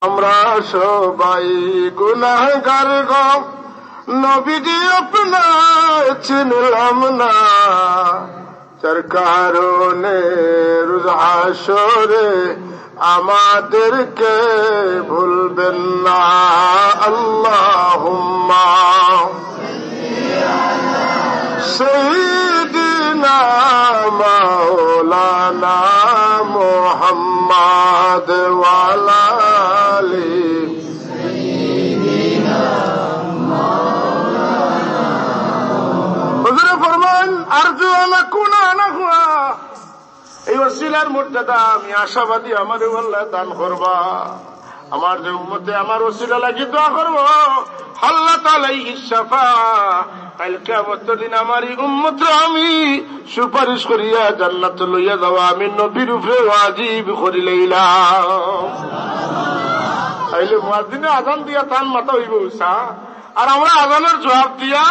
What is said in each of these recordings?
আমরা সবাই গুনাহগার গো, নবীজি আপনার চিনলাম না, যার কারণে রোজ হাসরে আমাদেরকে ভুলবেন না। আল্লাহুম্মা সাইয়্যিদিনা মাওলানা মুহাম্মদ ওয়া আলা আলি সাইয়্যিদিনা মাওলানা। হুজুর ফরমান আরজু আন আকুনা আনা হুয়া, এই ওসিলার মর্যাদা আমি আশাবাদী আমাদের আল্লাহ দান করবা। আমার যে উম্মতে আমার ওসিলা লাগি দোয়া করব, আল্লাহ তাআলা ইশফা কাল কিয়ামতের দিন আমার এই উম্মতরে আমি সুপারিশ করিয়া জান্নাতে লইয়া যাওয়া আমি নবীর উপরে ওয়াজিব করি লইলাম। তাইলে মুয়াজ্জিনে আযান দিয়া তান মাথা হইব উসা, আর আমরা আযানের জবাব দিয়া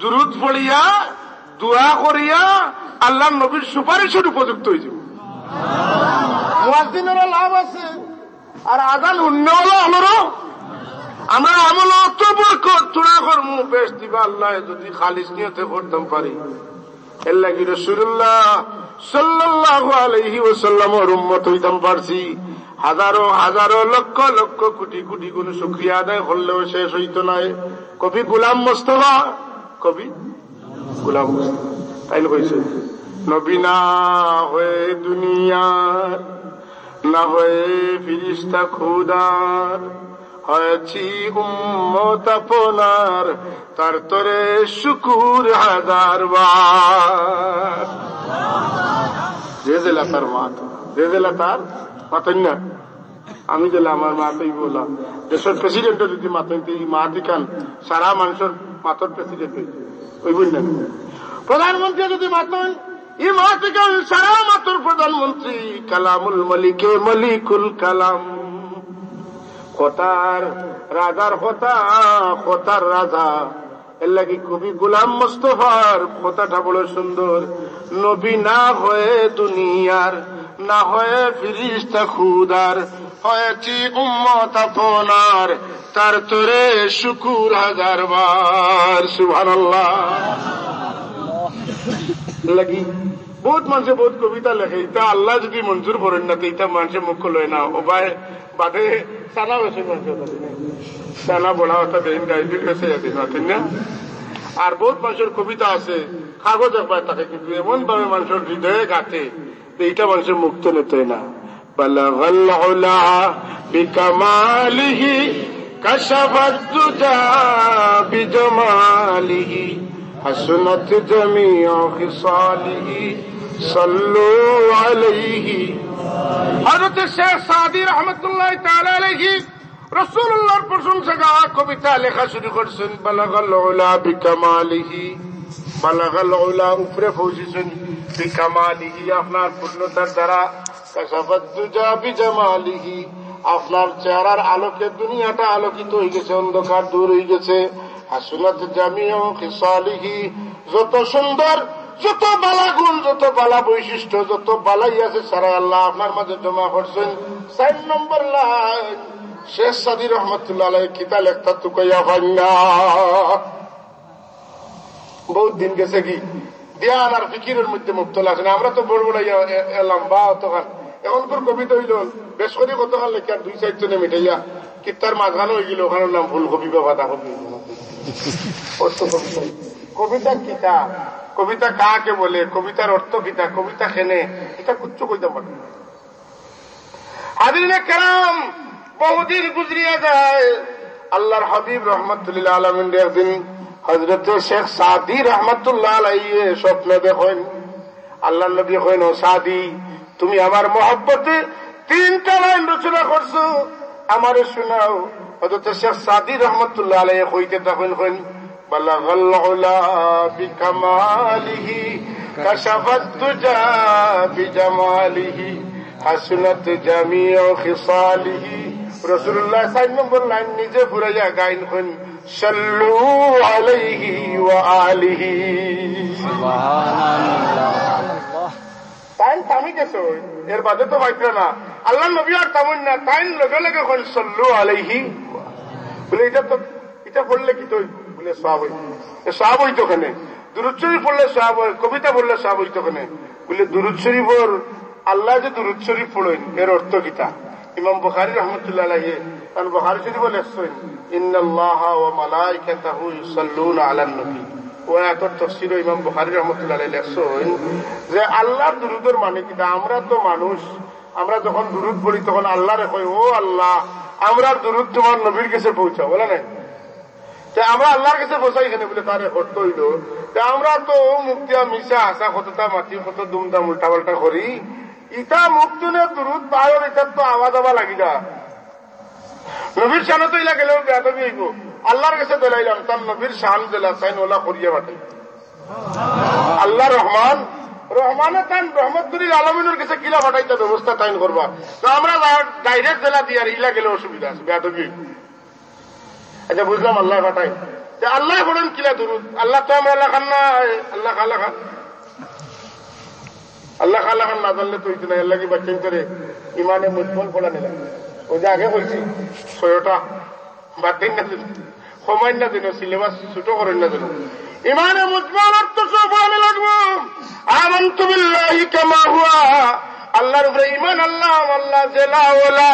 দুরূদ পড়িয়া দোয়া করিয়া আল্লাহর নবীর সুপারিশের উপযুক্ত হয়ে যাব। মুয়াজ্জিনেরও লাভ আছে, আর আযান উন্নয়ন আমারও, আমরা আমল অত বরকত চূড়া করমু বেশ দিবা আল্লাহ যদি খালিস নিয়তে করতাম পারি। এর লাগি রাসূলুল্লাহ সাল্লাল্লাহু আলাইহি ওয়াসাল্লামের উম্মত হইতাম পারছি। হাজারো হাজারো লক্ষ লক্ষ কোটি কোটি গুণ শুকরিয়া আদায় করলেও শেষ হইত নাই। কবি গোলাম মোস্তফা, কবি গোলাম মোস্তফা তাইলে কইছে, নবী না হয়ে দুনিয়ার, না হয়ে ফিরিস্তা খুদার, হয়েছি উম্মত আপনার, তার তরে শুকুর হাজার বার। যে জেলা তার মাত, যে জেলা তার মাতেন না, আমি গেলে আমার মাতেই বললাম। দেশের প্রেসিডেন্ট যদি মাতেন এই মাতি খান সারা মানুষের মাতর প্রেসিডেন্ট ওই বললেন। প্রধানমন্ত্রী যদি মাতেন এই মাতি খান সারা মাতর প্রধানমন্ত্রী। কালামুল মালিকে মালিকুল কালাম, কথার রাজার কথা, কথার রাজা। এর লাগি কবি গোলাম মোস্তফার কথাটা বড় সুন্দর। নবী না হয়ে দুনিয়ার, না হয়ে ফিরিস্তা খুদার, হয়েছি উম্মত আপনার, তার তোরে শুকুর হাজার বার। সুবহানাল্লাহ। লাগি বহুত মানুষে বহুত কবিতা লেখে, এটা আল্লাহ যদি মঞ্জুর করেন না তো এটা মানুষের মুখ লয় না। ও ভাই বাদে সানা বেশি মানুষ সানা বড়া হতা দেন ডাইবির কাছে যাচ্ছেন না। আর বহুত মানুষের কবিতা আছে কাগজ একবার থাকে, কিন্তু এমন ভাবে মানুষের হৃদয়ে গাঁথে এইটা মানুষের মুক্ত নিতে না। বালাগাল উলা বিকামালিহি কাশাফাত দুজা বিজামালিহি হাসনাত জামিউ খিসালিহি সাল্লু আলাইহি। হযরত শেখ সাদি রহমাতুল্লাহ তাআলা আলাইহি রাসূলুল্লাহর প্রশংসা গাওয়া কবিতা লেখা শুরু করেছেন। বালাগাল উলা বিকামালিহি, বালাগাল উলা উপরে পৌঁছেছেন বিকামালিহি আপনার পূর্ণতার দ্বারা। কাশাফাত দুজা বিজামালিহি আপনার চেহারার আলোকে দুনিয়াটা আলোকিত হয়ে গেছে, অন্ধকার দূর হয়ে গেছে। হাসনাত জামিউ খিসালিহি যত সুন্দর, যত বালা গুণ, যত বালা বৈশিষ্ট্য, যত বালাই আছে সারা আল্লাহ আপনার মাঝে জমা করছেন। 4 নম্বর লাইন শেখ সাদি রহমতুল্লাহ আলাইহি কিতা লেখতা তুকাইয়া ভাঙ্গা। বহুত দিন গেছে কি ধ্যান আর ফিকিরের মধ্যে মুক্তলা আছেন। আমরা তো বড় বড় লম্বা অতখান এখনকার কবিতা হইল বেশ করে কতখান লেখা 2-4 জনে মিটাইয়া কিতার মাঝখানে হয়ে গেল, ওখানের নাম ফুলকপি বা বাঁধাকপি। কবিতা কিতা, কবিতা কাকে বলে, কবিতার অর্থ কিতা, কবিতা খেনে, এটা কুচ্ছ কইতে পারে। হাজিরিনে কেরাম বহুদিন গুজরিয়া যায়। আল্লাহর হাবিব রহমতুল্লাহ আলামিন একদিন হযরত শেখ সাদি রহমতুল্লাহ আলাইহি স্বপ্নে দেখেন। আল্লাহর নবী কইন, ও সাদি তুমি আমার মহব্বতে 3টা লাইন রচনা করছো, আমারে শোনাও। হযরত শেখ সাদি রহমতুল্লাহ আলাইহি কইতে তখন কইন, বালাগাল উলা বিকামালিহি কাশাফাত দুজা বিজামালিহি হাসনাত জামিউ খিসালিহি। রাসূলুল্লাহ 4 নম্বর লাইন নিজে ফুরাইয়া গাইন কইন, সাল্লু আলাইহি ওয়া আলিহি। সুবহানাল্লাহ। তাই থামি গেছে এর বাদে তো পাইতে না আল্লাহ নবী আর তেমন না তাই লগে লগে কোন সল্লু আলাইহি বলে এটা পড়লে কি তো বলে সওয়াব হইতো সওয়াব হইতো ওখানে দুরূদ শরীফ পড়লে সওয়াব হয় কবিতা পড়লে সওয়াব হইতো ওখানে বলে দুরূদ শরীফর আল্লাহ যে দুরূদ শরীফ পড়েন এর অর্থ কিতা ইমাম বুখারী রাহমাতুল্লাহ আলাইহি কারণ বুখারী শরীফ লেখছেন ইন্নাল্লাহা ওয়া মালাইকাতাহু ইউসাল্লুনা আলান নবী ও এত তাফসীর ইমাম বুখারী রাহমাতুল্লাহ আলাইহি লেখছেন যে আল্লাহর দুরূদের মানে কিতা আমরা তো মানুষ আমরা যখন দুরূদ পড়ি তখন আল্লাহরে কই ও আল্লাহ আমরার দুরূদ তোমার নবীর কাছে পৌঁছাও বলে না আমরা আল্লাহর কাছে বসাই এখানে বলে তার অর্থ হইল আমরা তো মুক্তিয়া মিশা আসা কতটা মাটি কত দুমদাম উল্টা পাল্টা করি ইটা মুক্তনে দুরুদ পাওয়ার এটার তো আওয়াজ আওয়া লাগি না নবীর শান তো ইলা গেলেও বেয়াদবি হইব আল্লাহর কাছে দলাইলাম তার নবীর শান দিলা চাইন ওলা করিয়া বাটে আল্লাহ রহমান রহমানে তাইন রহমতুল্লিল আলমিনের কাছে কিলা বাটাইতে ব্যবস্থা তাইন করবা তো আমরা ডাইরেক্ট জেলা দিয়ে আর ইলা গেলে অসুবিধা আছে বেয়াদবি হইব আচ্ছা বুঝলাম আল্লাহ বাটাই যে আল্লাহ বলেন কিলা দুরুদ আল্লাহ তো আমরা আল্লাহ খান না আল্লাহ খালা খান আল্লাহ খালা খান না জানলে তো হইতো না আল্লাহ কি বাচ্চান করে ইমানে মুজমল পড়া নিলাম ওই যে আগে বলছি 6টা বাদ দিন না দিন সময় না দিন সিলেবাস ছোট করেন না দিন ইমানে মুজমল অর্থ সব পড়ানো লাগবো আমানতু বিল্লাহি কামা হুয়া আল্লাহর উপরে ঈমান আল্লাহ আল্লাহ জালা ওয়ালা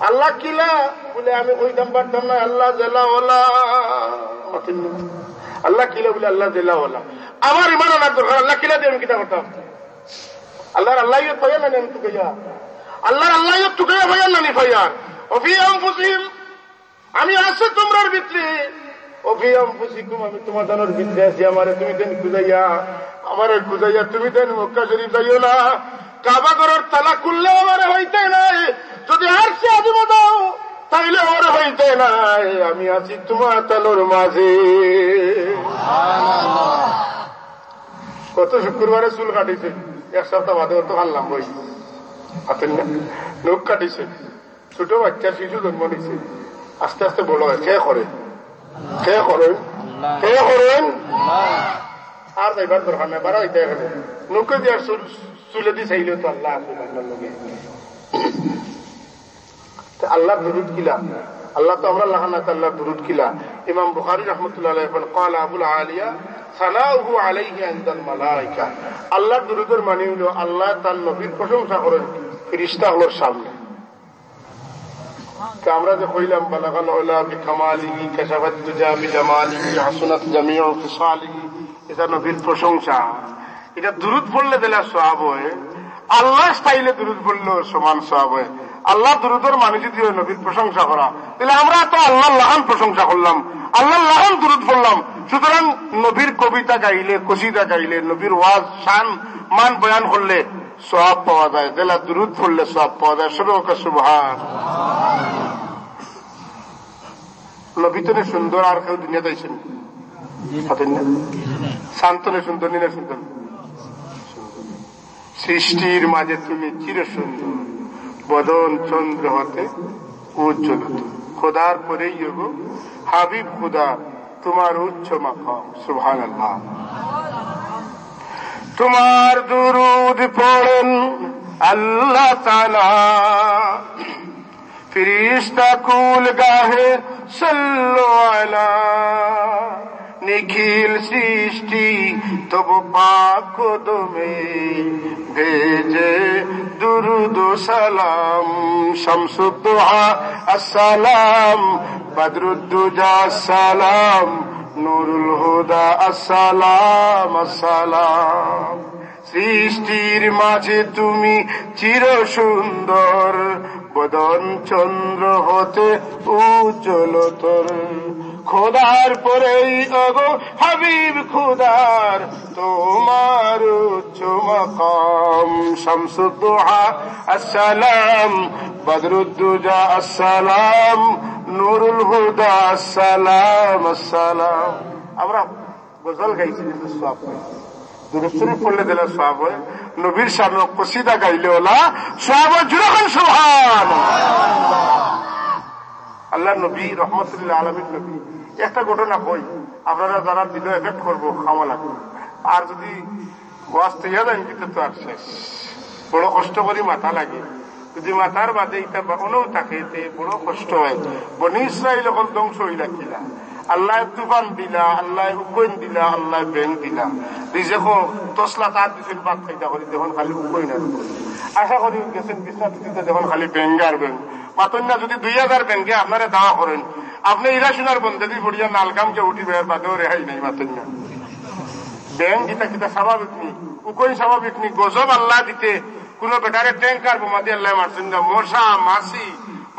আল্লাহ কিলা বলে আমি কইতাম পারতাম না আল্লাহ জালা ওয়ালা আল্লাহ কিলা বলে আল্লাহ জালা ওয়ালা আমার ইমান আনার দরকার আল্লাহ কিলা দিয়ে আমি কিতা করতাম আল্লাহর আল্লাহিয়ত পাইয়া না আমি তুকাইয়া আল্লাহর আল্লাহিয়ত তুকাইয়া পাইয়া না নি পাইয়ার ওফি আনফুসিহিম আমি আছে তোমরার ভিতরে ওফি আনফুসিকুম আমি তোমাদের ভিতরে আছি আমারে তুমি দেন খুঁজাইয়া আমারে খুঁজাইয়া তুমি দেন মক্কা শরীফ যাইও না কাবা ঘরের তালা খুললে আমারে হইতে নাই যদি আর সে আদিম দাও তাইলে ওর হইতে নাই আমি আছি তোমার তালোর মাঝে কত শুক্রবারে চুল কাটিছে 1 সপ্তাহ বাদে তো হারলাম বই হাতেন না লোক কাটিছে ছোট বাচ্চার শিশু জন্ম নিছে আস্তে আস্তে বড় হয় কে করেন আর যাইবার দরকার নাই বারা হইতে এখানে নৌকে দিয়ে চুলে দিয়ে চাইলে তো আল্লাহ আছে লগে আল্লাহ দুরুদ কিলা আল্লাহ তো আমরা লাগানা আল্লাহ দুরুদ কিলা ইমাম বুখারী রাহমাতুল্লাহ আলাইহি বলেন قال ابو العاليه সালাহু আলাইহি আনদাল মালায়েকা আল্লাহ দুরুদের মানে হলো আল্লাহ তার নবীর প্রশংসা করেন ফেরেশতাগুলোর সামনে আমরা যে কইলাম বালাগাল উলা বিকামালিহি কাশাফাত তুজা বিজামালিহি হাসনাত জামিউ ফিসালিহি এটা নবীর প্রশংসা এটা দুরুদ পড়লে দিলে সওয়াব হয় আল্লাহ স্টাইলে দুরুদ পড়লে সমান সওয়াব হয় আল্লাহ দুরুদের মানে যদি নবীর প্রশংসা করা তাহলে আমরা তো আল্লাহ লাহান প্রশংসা করলাম আল্লাহ লাহান দুরুদ পড়লাম সুতরাং নবীর কবিতা গাইলে কসিদা গাইলে নবীর ওয়াজ শান মান বয়ান করলে সওয়াব পাওয়া যায় যেলা দুরুদ পড়লে সওয়াব পাওয়া যায় সবকে সুবহান নবী তো সুন্দর আর কেউ দুনিয়াতে আইছেন শান্তনে সুন্দর নিলে সুন্দর সৃষ্টির মাঝে তুমি চির সুন্দর বদন চন্দ্র হতে উজ্জ্বল খোদার পরেই যোগ হাবিব খুদা তোমার উচ্চ মাকাম সুবহানাল্লাহ তোমার দুরুদ পড়েন আল্লাহ তাআলা ফেরেশতা কুল গাহে সাল্লু আলা নিখিল সৃষ্টি তব পাক কদমে ভেজে দুরুদ সালাম শামসুদ্দোহা আসসালাম বদরুদ্দুজা আসসালাম নুরুল হুদা আসসালাম আসসালাম সৃষ্টির মাঝে তুমি চির সুন্দর বদন চন্দ্র হতে উজ্জ্বলতর খোদার পরেই অগো হাবিব খুদার তোমার উচ্চ মাকাম শামসুদ্দোহা আসসালাম বদরুদ্দুজা আসসালাম নুরুল হুদা আসসালাম আসসালাম আমরা গজল গাইছি সওয়াব দুরূদ শরীফ পড়লে দিলে সওয়াব হয় নবীর শানে কসিদা গাইলে ওলা সওয়াব জুরখান সুবহানাল্লাহ আল্লাহ নবী রহমতুল্লাহ আলামিন নবী একটা ঘটনা কই আপনারা যারা ভিডিও এফেক্ট করবো খাওয়া লাগবে আর যদি ওয়াজ তৈয়া দেন কিন্তু তো আর শেষ বড় কষ্ট করি মাথা লাগে যদি মাথার বাদে ইটা অনেও থাকে বড় কষ্ট হয়। বনি ইসরাইল এখন ধ্বংস হইলা কিলা আল্লাহ তুফান দিলা, আল্লাহ উকইন দিলা, আল্লাহ ব্যাং দিলা, নিজেকে তসলা তার দিচ্ছেন বাদ খাইটা করি দেখুন খালি উকইন আর আশা করি গেছেন বিশ্বনাথ দেখুন খালি ব্যাঙ্গার ব্যাং মাতন না। যদি 2000 ব্যাংকে আপনারা দাওয়া করেন আপনি ইরা শোনার বন্ধে পড়িয়া নালকামকে উঠি বের বাদেও রেহাই নাই মাতন না। ব্যাংক গীতা কিতা স্বাভাবিক নি, উকইন স্বাভাবিক নি। গজব আল্লাহ দিতে কোন বেটারে ট্যাঙ্কার বোমা দিয়ে আল্লাহ মারছেন না। মশা মাছি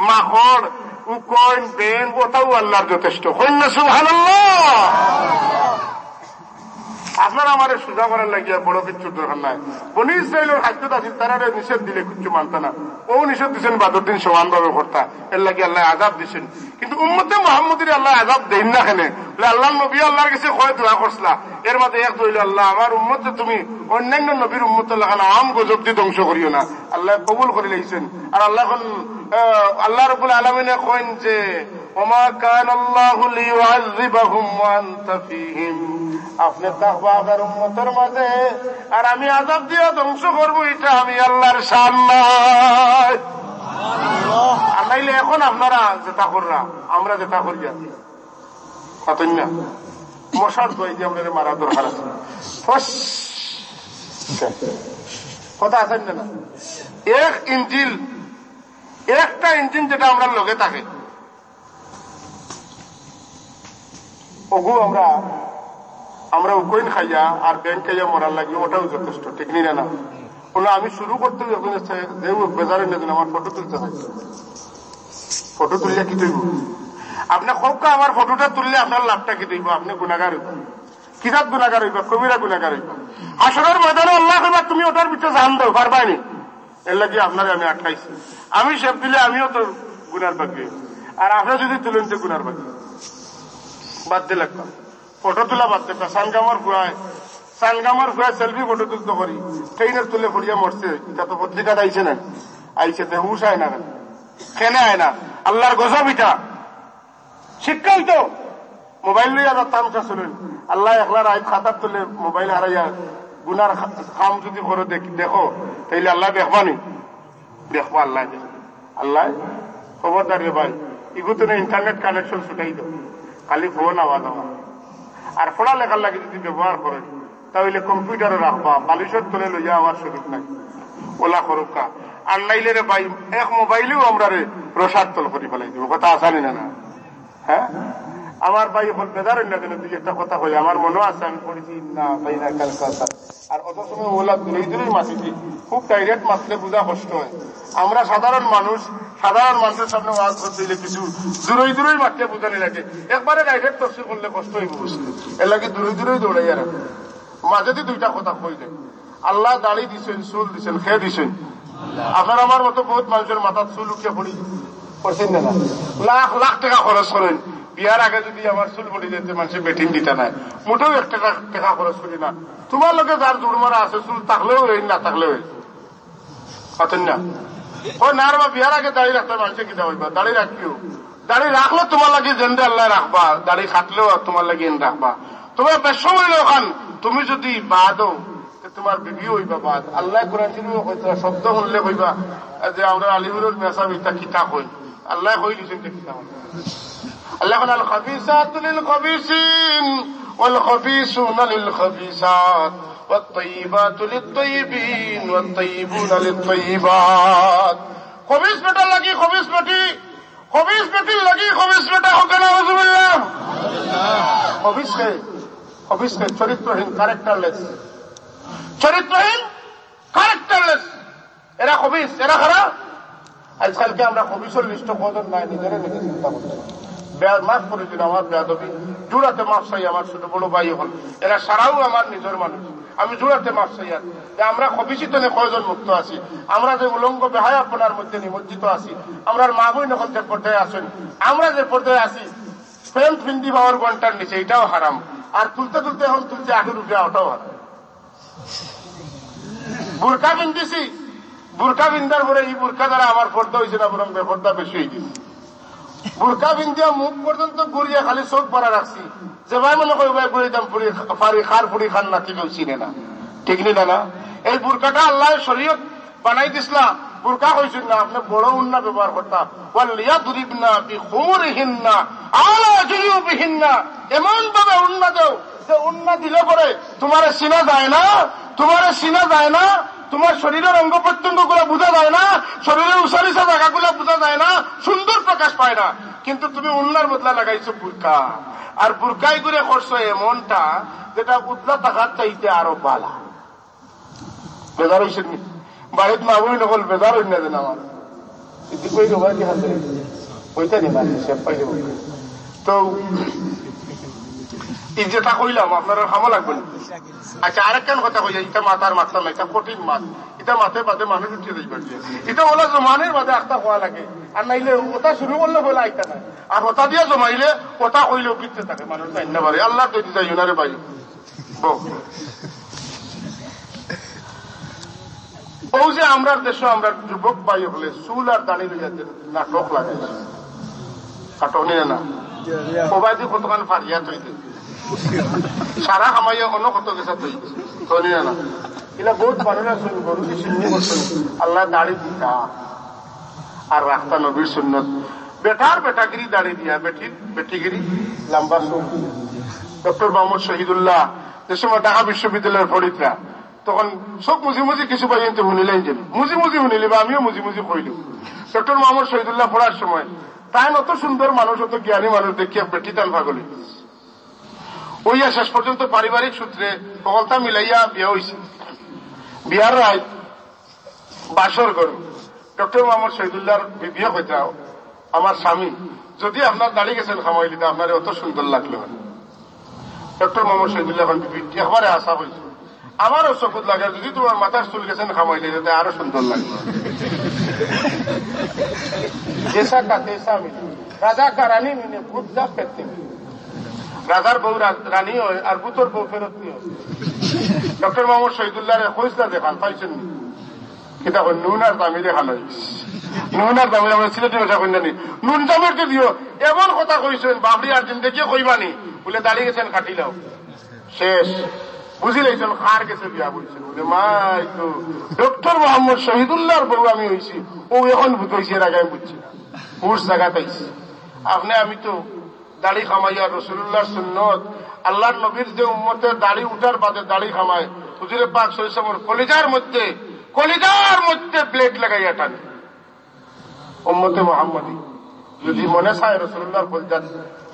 মাকড় উকইন ব্যাংক ওটাও আল্লাহর যথেষ্ট। কন্যা সুবহানাল্লাহ। আপনারা আমার সোজা করার লাগিয়া বড় কিচ্ছুর দরকার নাই। বনি ইসরাইলের খাদ্য আছে তারা নিষেধ দিলে কিচ্ছু মানতা না। ও নিষেধ দিচ্ছেন বাদর দিন সমান ভাবে করতা, এর লাগে আল্লাহ আজাব দিচ্ছেন। কিন্তু উম্মতে মুহাম্মদীর আল্লাহ আজাব দেন না কেন? আল্লাহ নবী আল্লাহর কাছে কয় দোয়া করছিলা, এর মাঝে এক দইল আল্লাহ আমার উম্মতে তুমি অন্যান্য নবীর উম্মত আম গজব দিয়ে ধ্বংস করিও না। আল্লাহ কবুল করে লাইছেন। আর আল্লাহ আল্লাহ রাব্বুল আলামিনে কইন যে ওমা কান আল্লাহু লিয়ুআযিবাহুম ওয়া আনতা ফীহিম, আপনি তাকওয়া আর উম্মতের মাঝে আর আমি আযাব দিয়ে ধ্বংস করব, এটা আমি আল্লাহর শান নাই। আর নাইলে এখন আপনারা যেটা কররা আমরা যেটা করি আছি কতই না মশার দই দিয়ে আমাদের মারা দরকার আছে। কথা আছেন না? এক ইঞ্জিল একটা ইঞ্জিন যেটা আমরা লগে থাকে ওগু আমরা উকইন খাইয়া আর ব্যাংক খাইয়া মরার লাগে ওটাও যথেষ্ট। ঠিক নিয়ে না ওনা আমি শুরু করতে যে বেজারে নেবেন আমার ফটো তুলতে থাকি। ফটো তুললে কি তুলব? আপনি কবকা আমার ফটোটা তুললে আপনার লাভটা কি তুলব? আপনি গুণাগার হইব, কিতাব গুণাগার হইবা, কবিরা গুণাগার হইবা। হাসরের ময়দানে আল্লাহ কইবা তুমি ওটার ভিতরে জান দাও পারবানি, এর লাগে আপনারে আমি আটকাইছি। আমি সব দিলে আমিও তো গুনার বাকি, আর আপনি যদি তুলেন তো গুনার বাকি। বাদ দিলে ফটো তোলা বাদ দেবে। সানগামার ফুয়ায় সেলফি ফটো তুলতে করি ট্রেনের তুলে ফরিয়া মরছে, এটা তো পত্রিকাটা আইছে না, আইছে তো হুশ আয় না, কেনে আয় না। আল্লাহর গজব এটা শিক্ষাই তো। মোবাইল লইয়া তামসা শুনেন, আল্লাহ একলার আইন খাতার তুলে মোবাইল হারাইয়া গুনার খাম যদি করে দেখো তাইলে আল্লাহ দেখবানি, দেখবো আল্লাহ। আল্লাহ খবরদার রে ভাই, ইগুতো না ইন্টারনেট কানেকশন ছুটাই দাও, খালি ফোন আওয়াজ আমার। আর পড়ালেখার লাগে যদি ব্যবহার করেন তাহলে কম্পিউটারে রাখবা, বালিশের তলে লইয়া আমার সুযোগ নাই, ওলা করুকা। আর নাইলে রে ভাই এক মোবাইলেও আমরা রে রসার তল করে ফেলাই দিব। কথা আসানি না? হ্যাঁ, আমার ভাই এখন বেজারের না কেন তুই একটা কথা কই, আমার মনে আছে আমি পড়েছি না ভাই না কাল কথা। আর অত সময় ওলা দূরেই দূরেই মাসিছি, খুব ডাইরেক্ট মাসলে বোঝা কষ্ট হয়। আমরা সাধারণ মানুষের সামনে ওয়াজ করতে দিলে কিছু দূরেই দূরেই মাঠে বোঝানি লাগে। একবারে ডাইরেক্ট তফসির করলে কষ্ট হইব বুঝতে, এর লাগে দূরে দূরেই দৌড়াইয়া রাখে। মাঝে দিয়ে দুইটা কথা কই দেয়, আল্লাহ দাড়ি দিচ্ছেন, চুল দিচ্ছেন, খেয়ে দিচ্ছেন। আপনার আমার মতো বহুত মানুষের মাথার চুল উঠে পড়ি করছেন না, লাখ লাখ টাকা খরচ করেন। বিয়ার আগে যদি আমার চুল পড়ে যেতে মানুষের বেটিন দিতে নাই, মোটেও 1 টাকা খরচ করি না। তোমার লোকে যার জোর মারা আছে চুল থাকলেও এই না থাকলেও পাতেন না। ওই না বা বিয়ার আগে দাড়ি রাখতে মানুষের কিনা হইবা, দাড়ি রাখিও। দাড়ি রাখলে তোমার লাগে জেন্ডে আল্লাহ রাখবা, দাড়ি খাটলেও তোমার লাগে এন রাখবা। তোমার বেশ সময় ওখান তুমি যদি বাদও তোমার বিবি হইবা বাদ। আল্লাহ কোরআন শরীফে কইতা শব্দ শুনলে কইবা যে আমরা আলিমুল মেসাব ইটা কিতাব হই, আল্লাহ কই দিছেন যে কিতাব। আল্লাহ কোন আল খাবিসাতু লিল খাবিসিন ওয়াল খাবিসুনা লিল খাবিসাত ওয়াত তাইয়িবাতু লিত তাইয়িবিন ওয়াত তাইয়িবুনা লিত তাইয়িবাত। খবিস বেটা লাগি খবিস বেটি, খবিস বেটি লাগি খবিস বেটা হোক না, আউযুবিল্লাহ। খবিসকে চরিত্রহীন, ক্যারেক্টারলেস এরা খবিস, এরা খারাপ। আজকালকে আমরা খবিসের লিস্ট কদর নাই, নিজেরা নিজে চিন্তা করছি। মাফ করেছিল আমার বেয়াদবি, জোড়াতে মাফ চাই আমার ছোট বড় ভাই হল, এরা সারাও আমার নিজের মানুষ, আমি জোড়াতে মাফ চাই। আর আমরা খবিসিতনে কয়জন মুক্ত আছি, আমরা যে উলঙ্গ বেহায়া আপনার মধ্যে নিমজ্জিত আছি, আমরা মা বোন এখন যে পর্যায়ে আসেন, আমরা যে পর্যায়ে আছি প্যান্ট পিন্দি পাওয়ার ঘন্টার নিচে, এটাও হারাম। আর তুলতে তুলতে এখন তুলছে 8 রুপিয়া, ওটাও হারাম। বুরকা বিন্দিছি, বুরকা বিন্দার পরে এই বুরকা দ্বারা আমার পর্দা হয়েছে না, বরং বেপর্দা বেশি হয়ে গেছে। বুরকা বিন্দিয়া মুখ পর্যন্ত ঘুরিয়ে খালি চোখ পরা রাখছি, যে ভাই মনে করি ভাই ঘুরে দাম পুরি ফারি খার পুরি খান না, কেউ চিনে না। ঠিক নি না? এই বুরকাটা আল্লাহ শরীয়ত বানাই দিসলা, বুরকা হয়েছিল না, আপনি বড় উন্না ব্যবহার করতাম। ওয়ালিয়াদরিবনা বিখুমুরিহিন্না আলা জুয়ুবিহিন্না, এমন ভাবে উন্না দাও যে উন্না দিলে পরে তোমার সিনা যায় না, তোমার সিনা যায় না, তোমার শরীরের অঙ্গ প্রত্যঙ্গ গুলো বোঝা যায় না, শরীরের উসারিসা জায়গা গুলো বোঝা যায় না, সুন্দর প্রকাশ পায় না। কিন্তু তুমি উন্নার বদলা লাগাইছো বুরকা, আর বুরকাই করে করছো এমনটা যেটা উদলা থাকার চাইতে আরো বালা। বেজার হয়েছে বাড়ির মা বই নকল বেজার হই না যেন আমার ওইটা নি মানে সে পাই দেব। তো যেটা কইলাম আপনার খামা লাগবে না। আচ্ছা, আরেকখান কথা কই, এটা মাথার মাথা না, এটা কঠিন মাছ, এটা মাথায় বাদে মানুষ উঠিয়ে দিতে পারছে, এটা বলে জমানের বাদে আস্তা হওয়া লাগে, আর নাইলে ওটা শুরু করলে বলে আইতা না, আর ওটা দিয়ে জমাইলে ওটা কইলেও পিছতে থাকে মানুষ যাই না পারে। আল্লাহ তৈরি যাই ওনারে পাই। ও যে আমরা দেশে আমরা যুবক ভাই হলে চুল আর দাঁড়ি লইয়া নাটক লাগাইছে, নাটক নিয়ে না সবাই দিয়ে কতক্ষণ ফারিয়া তৈরি সারা খামাইয়া অন্য কত গেছে তৈরি না। এগুলা বহুত মানুষ গরু চিহ্নি করছেন আল্লাহ দাড়ি দিতা আর রাস্তা নবীর সুন্নত, বেটার বেটাগিরি দাড়ি দিয়া, বেটির বেটিগিরি লম্বা চুল। ডক্টর মোহাম্মদ শহীদুল্লাহ যে সময় ঢাকা বিশ্ববিদ্যালয়ের ফরিদরা, তখন সব মুজি মুজি কিছু পর্যন্ত শুনিলেন যে মুজি মুজি শুনিলি বা আমিও মুজি মুজি কইলি। ডক্টর মোহাম্মদ শহীদুল্লাহ পড়ার সময় তাই অত সুন্দর মানুষ, অত জ্ঞানী মানুষ দেখিয়া বেটি তান ভাগলি ওইয়া শেষ পর্যন্ত পারিবারিক সূত্রে সকলতা মিলাইয়া বিয়া হয়েছে। বিয়ার রায় বাসর গরু ডক্টর মোহাম্মদ শহীদুল্লাহর বিয়ে কইতাও, আমার স্বামী যদি আপনার দাঁড়িয়ে গেছেন খামাইলি তো আপনার অত সুন্দর লাগলো। ডক্টর মোহাম্মদ শহীদুল্লাহ এখন একবারে আশা হয়েছে, আমারও চকুত লাগে যদি তোমার মাথার চুল গেছেন খামাইলে যাতে আরো সুন্দর লাগবে। জেসা কা তেসা মিলে, রাজা কা রানী মিলে ভূত যা ফেরতে মিলে, রাজার বউ রানী হয় আর ভূতর বউ ফেরত নিয়ে। ডক্টর মোহাম্মদ শহীদুল্লাহ খোঁজলা দেখান পাইছেন কিতা নুন আর দামি দেখান হয়েছে, নুন আর দামি আমরা সিলেটি ভাষা কই জানি, নুন দামের দিও এমন কথা কইছেন বাবরি আর দিন দেখিয়ে কইবানি বলে দাঁড়িয়ে গেছেন কাটিলাও শেষ বুঝি লাইছেন খার গেছে বিয়া বলছেন বলে মাই তো ডক্টর মোহাম্মদ শহীদুল্লাহর বউ আমি হয়েছি, ও এখন ভূত হয়েছে এর আগে আমি বুঝছি না, পুরুষ জায়গা পাইছি। আপনি আমি তো দাড়ি খামাইয়া রসুল্লাহর সুন্নত, আল্লাহর নবীর যে উম্মতের দাড়ি উঠার বাদে দাড়ি খামায়, হুজুরে পাক সরিষামর কলিজার মধ্যে ব্লেড লাগাইয়া টানে উম্মতে মুহাম্মাদি। যদি মনে চায় রসুল্লাহর কলিজার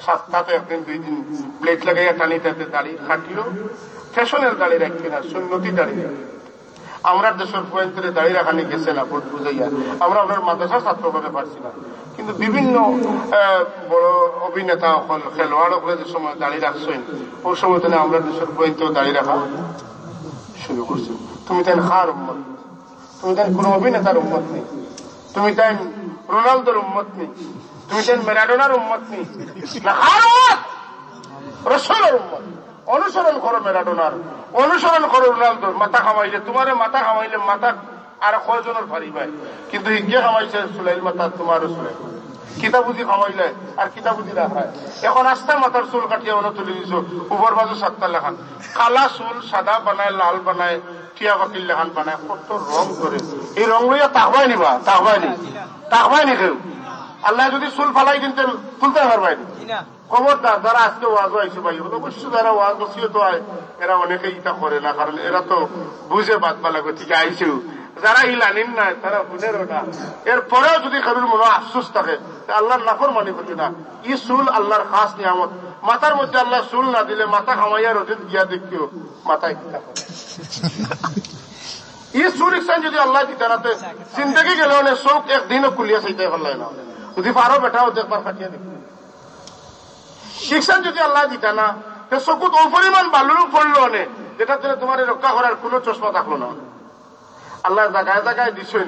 সপ্তাহে একদিন দুই দিন ব্লেড লাগাইয়া টানি, তাতে দাড়ি খাটিও ফ্যাশনের দাড়ি রাখি না, সুন্নতি দাড়ি রাখি। আমরা দেশের পয়েন্টে দাড়ি রাখানি গেছে না ভোট বুঝাইয়া, আমরা আপনার মাদ্রাসা ছাত্র করতে পারছি না, কিন্তু বিভিন্ন বড় অভিনেতা খেলোয়াড় হলে যে সময় দাঁড়িয়ে রাখছেন ওই সময় তাহলে আমরা দেশের পয়েন্টেও দাঁড়িয়ে রাখা শুরু করছি। তুমি তাই খার উম্মত, তুমি তাই কোন অভিনেতার উম্মত নেই, তুমি তাই রোনালদোর উম্মত নেই, তুমি তাই ম্যারাডোনার উম্মত নেই, না খার উম্মত রসুলের উম্মত। অনুসরণ করো ম্যারাডোনার, অনুসরণ করো রোনালদোর। মাথা খামাইলে তোমার মাথা খামাইলে মাথা আর কয়জনের ফারি পায়, কিন্তু হিজ্ঞে খামাইছে সুলাইল মাথা তোমারও সুলাই কিতাবুজি খামাইলে আর কিতাবুজি রাখায়। এখন আস্তা মাথার চুল কাটিয়ে অন্য তুলে দিছো, উপর বাজু সাতটা লেখান, কালা চুল সাদা বানায়, লাল বানায়, টিয়া পাখির লেখান বানায়, কত রং করে। এই রং লইয়া তাকবাই নিবা, তাকবাই নি কেউ। আল্লাহ যদি চুল ফালাই দিতেন তুলতে পারবাই না। খবরদার যারা আজকে ওয়াজ আইসে ভাই, অবশ্যই যারা ওয়াজ বসিয়ে তো হয় এরা অনেকে ইটা করে না, কারণ এরা তো বুঝে বাদ পালা থেকে আইসেও। যারা ইলানিন নাই তারা বুঝেরও না, এরপরেও যদি কারোর মনে আফসোস থাকে আল্লাহর নাফরমানি করতে না। ই চুল আল্লাহর খাস নিয়ামত, মাথার মধ্যে আল্লাহ চুল না দিলে মাথা খামাইয়া রোদে গিয়া দেখিও মাথায় কিতা করে। ই চুল ইকসান যদি আল্লাহ দিতে নাতে জিন্দগি গেলে অনেক চোখ একদিনও খুলিয়া চাইতে পারলাই না, যদি পারো বেটাও দেখবার কাটিয়ে দেখি ইকসান যদি আল্লাহ দিতা না চকুত অপরিমাণ বালুরও পড়লো অনেক, যেটা তোমার রক্ষা করার কোন চশমা থাকলো না। আল্লাহ জায়গায় জায়গায় দিচ্ছেন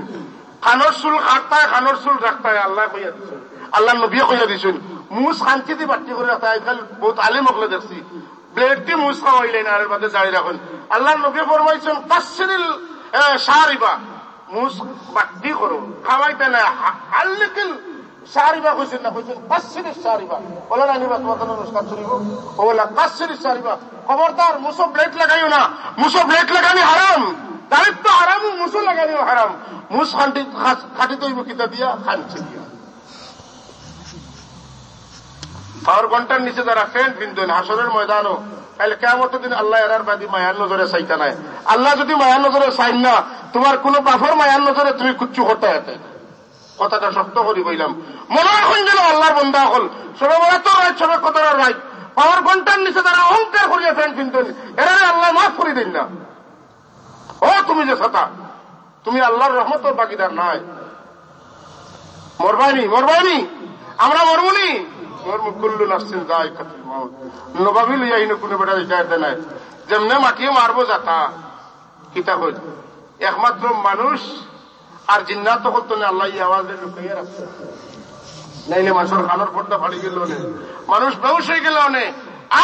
খানোর চুল কাটতায়, খানোর চুল রাখতায়, আল্লাহ কইয়া দিচ্ছেন, আল্লাহ নবী কইয়া দিচ্ছেন। মুস শান্তি দিয়ে বাট্টি করে রাখা, আজকাল বহুত আলিম হকলে দেখছি ব্লেড দিয়ে মুস খাওয়াইলেন আর বাদে জারি রাখেন। আল্লাহ নবী ফরমাইছেন কাসরিল শারিবা, মুস বাট্টি করো, খাওয়াইতে না, হাল্লিকিল সারিবা কইছেন না, কইছেন কাশ্মীরের সারিবা। বলে না নিবা তোমার অনুষ্ঠান চলিব, ও বলে কাশ্মীরের সারিবা। খবরদার মুসো ব্লেড লাগাইও না, মুসো ব্লেড লাগানি হারাম, দায়িত্ব হারাম, মুসো লাগানিও হারাম। মুস খাটি তৈব কিতা দিয়া, খানছে দিয়া। পাওয়ার ঘন্টার নিচে যারা ফ্যান পিনতেন হাসরের ময়দানও, তাহলে কেমতের দিন আল্লাহ এরার বাদী মায়ার নজরে চাইতা নাই। আল্লাহ যদি মায়ার নজরে চাইন না, তোমার কোন বাফর মায়ার নজরে তুমি কুচ্ছু করতে যেতে। কথাটা শক্ত করি কইলাম, মনে হয় যেন আল্লাহর বন্ধা হল সবে বলে তো রাইট, সবে কতটা রাইট। পাওয়ার ঘন্টার নিচে যারা অহংকার করিয়া ফ্যান পিনতেন, এরা আল্লাহ মাফ করে দিন না। ও তুমি যে সাথা, তুমি আল্লাহর রহমতের বাগিদার নাই। মরবাইনি, মরবাইনি, আমরা মরবনি, মরমুকুল্লু নাফসিন যায়কাতুল মাউত। নবাবি লইয়া ইনো কোনো বেটা দিতে নাই, যেমনে মাটিয়ে মারবো যাতা কিতা কই। একমাত্র মানুষ আর জিন্নাত করতো না, আল্লাহ এই আওয়াজ দিয়ে লুকাইয়া রাখছে। নাইলে মানুষের কানের পর্দা ফাড়ি গেল নে, মানুষ বেহুশ হয়ে গেল নে,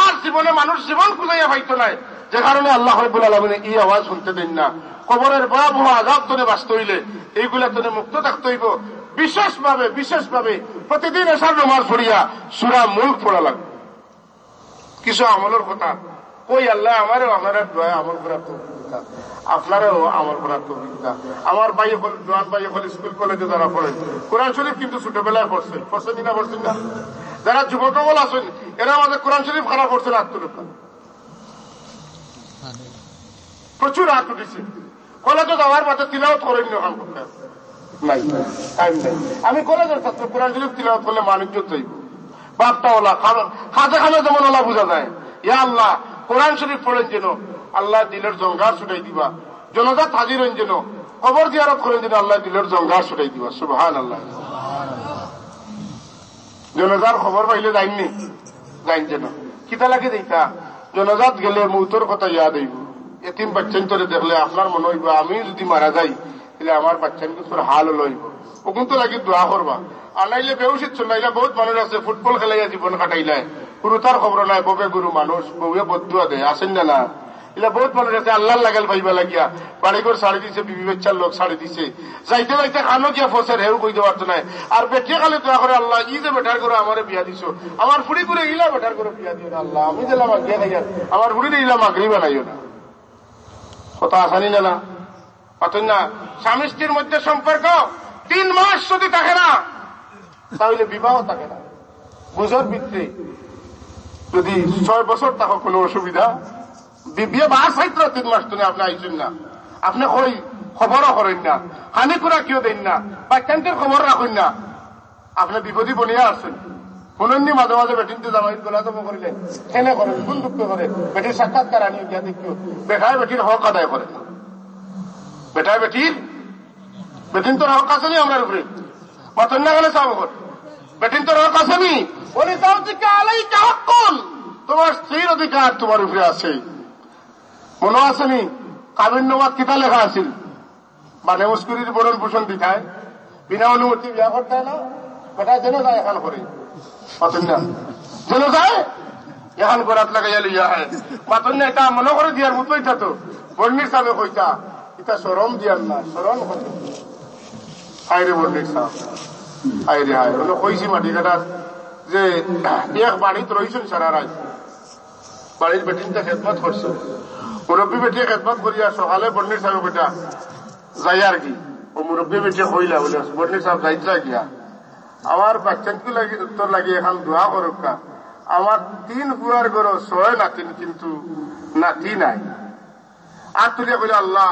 আর জীবনে মানুষ জীবন খুঁজাইয়া পাইতো নাই। যে কারণে আল্লাহ রাব্বুল আলামিন এই আওয়াজ শুনতে দেন না। কবরের ভয়াবহ আযাব তোরে বাঁচতে হইলে এইগুলা তোরে মুক্ত থাকতে হইব। বিশেষভাবে প্রতিদিন এশার নামাজ পড়িয়া সূরা মুলক পড়া লাগবে। কিছু আমলের কথা কই, আল্লাহ আমারও আপনারা দোয়া আমল করার তৌফিক দান, আপনারাও আমল করার তৌফিক দান। আমার ভাই হল, জোয়ান ভাই হল, স্কুল কলেজে যারা পড়ে, কোরআন শরীফ কিন্তু ছোটবেলায় পড়ছেন না, পড়ছেন না? যারা যুবক আমল আছেন, এরা আমাদের কোরআন শরীফ খারাপ করছেন, আত্মরক্ষা প্রচুর হাত উঠেছে। কলেজে যাওয়ার পথে তিলাওয়াত করেন নাই, টাইম নাই। আমি কলেজের ছাত্র, কোরআন শরীফ তিলাওয়াত করলে মানিজ্য চাইব। বাপটা ওলা খাজা খানা যেমন ওলা বোঝা যায়। ইয়া আল্লাহ, কোরআন শরীফ পড়েন যেন আল্লাহ দিলের জঙ্গার ছুটাই দিবা। জনজাত হাজির হইন যেন, খবর দিয়ারত করেন যেন আল্লাহ দিলের জঙ্গার ছুটাই দিবা। সুবহানাল্লাহ। জনজার খবর পাইলে যাইননি, যাইন যেন কিতা লাগে দেইতা। জনজাত গেলে মৌতর কথা ইয়াদ হইব। এতিম বাচ্চান তোরে দেখলে আপনার মনে হইব আমি যদি মারা যাই তাহলে আমার বাচ্চান কিছুর হাল লইব, ওখান তো লাগি দোয়া করবা। আর নাইলে বেউসিত নাইলে বহুত মানুষ আছে ফুটবল খেলাইয়া জীবন কাটাইলায়, গুরু তার খবর নাই, ববে গুরু মানুষ বউয়ে বদুয়া দেয়, আসেন না? এলা বহুত মানুষ আছে আল্লাহ লাগাল পাইবা লাগিয়া বাড়িঘর ছাড়ি দিছে, বিবি বাচ্চার লোক ছাড়ি দিছে, যাইতে যাইতে খানো গিয়া ফসের হেউ কই দেওয়ার তো নাই। আর বেটিয়ে খালি দোয়া করে আল্লাহ ই যে বেটার করে আমারে বিয়া দিছো, আমার ফুড়ি করে ইলা বেটার করে বিয়া দিও না আল্লাহ, আমি দিলাম গিয়া খাইয়া আমার ফুড়ি ইলা মাগরি বানাইও না। কথা আসানি না অতন না। স্বামী স্ত্রীর মধ্যে সম্পর্ক 3 মাস যদি থাকে না তাহলে বিবাহ থাকে না। বুঝর ভিত্তি যদি 6 বছর থাকো কোনো অসুবিধা, বিয়ে বার সাইত্র 3 মাস তুমি আপনি আইসেন না, আপনি কই খবরও করেন না, হানি করা কেউ দেন না, বাচ্চান্তের খবর রাখেন না, আপনি বিপদী বনিয়া আসছেন। শুনেননি মাঝে মাঝে বেটিনতে জামাই গলা জমা করিলেন, কেনে করেন, কোন দুঃখ করে বেটির সাক্ষাৎকার আনিয়ে গিয়া দেখিও বেটায় বেটির হক আদায় করে না। বেটায় বেটিন তোর হক আসেনি আমার উপরে, মাতন না গেলে চাব কর, বেটিন তোর হক আসেনি বলি তাও থেকে আলাই হক কোন, তোমার স্ত্রীর অধিকার তোমার উপরে আছে। মনে আসেনি কাবিন্নবাদ কিতা লেখা আছিল, মানে মুস্কুরির বরণ পোষণ দিতায়, বিনা অনুমতি বিয়া করতে না, বেটা যেন যায় এখন করে, মাতন না যেন যায় এখন করাত লাগাইয়া লইয়া হয়। মাতন না এটা মনে করে দিয়ার মতো, এটা তো বর্ণির সামনে কইতা এটা সরম দিয়ার না, সরম করতে হায়রে বর্ণির সাহ, হায়রে হায় ওগুলো কইছি মাটি কাটার যে এক বাড়িতে রয়েছেন সারা রাত, বাড়ির বেটিনটা খেদমত করছে, মুরব্বী বেটিয়ে খেদমত করিয়া সকালে বর্ণির সাহেব বেটা যাই আর কি, ও মুরব্বী বেটিয়ে কইলা বলে বর্ণির সাহেব যাইতা গিয়া আমার বাচ্চাকে লাগি উত্তর লাগি এখন দোয়া করুকা, আমার 3 বুয়ার গড় 6 নাতিন কিন্তু নাতি নাই। আর তুলিয়া কইলে আল্লাহ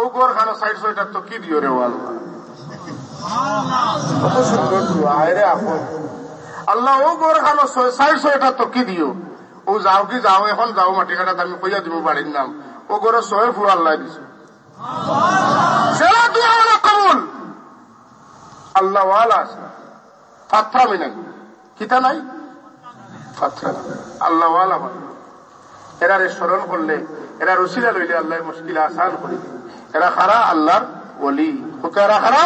ও গড় খানো 6-6টা তো কি দিও রে ও আল্লাহ, কত সুন্দর দোয়া রে আপন। আল্লাহ ও গড় খানো 6-6টা তো কি দিও, ও যাও কি যাও এখন যাও মাটি কাটা আমি কইয়া দিব বাড়ির নাম, ও গড় 6 ফুয়া আল্লাহ দিছে, সেরা দোয়া হলো কবুল। আল্লাহ ওয়ালা আছে ফাত্রামি নাই, কিতা নাই ফাত্রা, আল্লাহ ওয়ালা এরারে স্মরণ করলে, এরা রসিলা লইলে আল্লাহ মুশকিল আসান করে। এরা খারা আল্লাহর ওলি, এরা খারা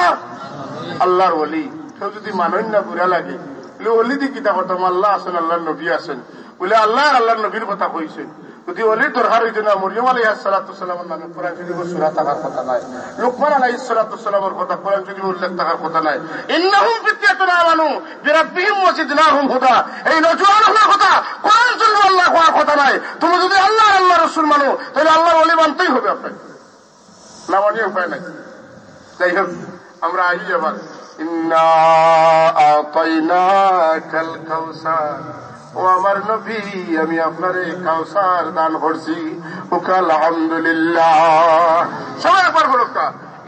আল্লাহর ওলি। কেউ যদি মানন না বুড়া লাগে বলে ওলি দি কিতা করতাম, আল্লাহ আছেন আল্লাহর নবী আছেন বলে আল্লাহ আল্লাহর নবীর কথা কইছেন, যদি অলির দরকার হইতো না মরিয়ম আলাইহিস সালাতু সালামের নামে কোরআন শরীফের সূরা থাকার কথা নাই, লুকমান আলাইহিস সালাতু সালামের কথা কোরআন শরীফে উল্লেখ থাকার কথা নাই। ইন্নাহুম ফিতয়াতুন আমানু বিরাব্বিহিম ওয়াজিদনাহুম হুদা, এই নওজোয়ানদের কথা কোরআন শরীফে আল্লাহ কোয়ার কথা নাই। তুমি যদি আল্লাহ আল্লাহ রাসূল মানো তাহলে আল্লাহর ওলি মানতেই হবে আপনাকে, না মানিয়ে উপায় নাই। যাই হোক, আমরা আই আবার ইন্না আতাইনাকাল কাউসার, ও আমার নবী আমি আপনারে কাউসার দান করছি। ওকে আলহামদুলিল্লাহ সবাই একবার বলো,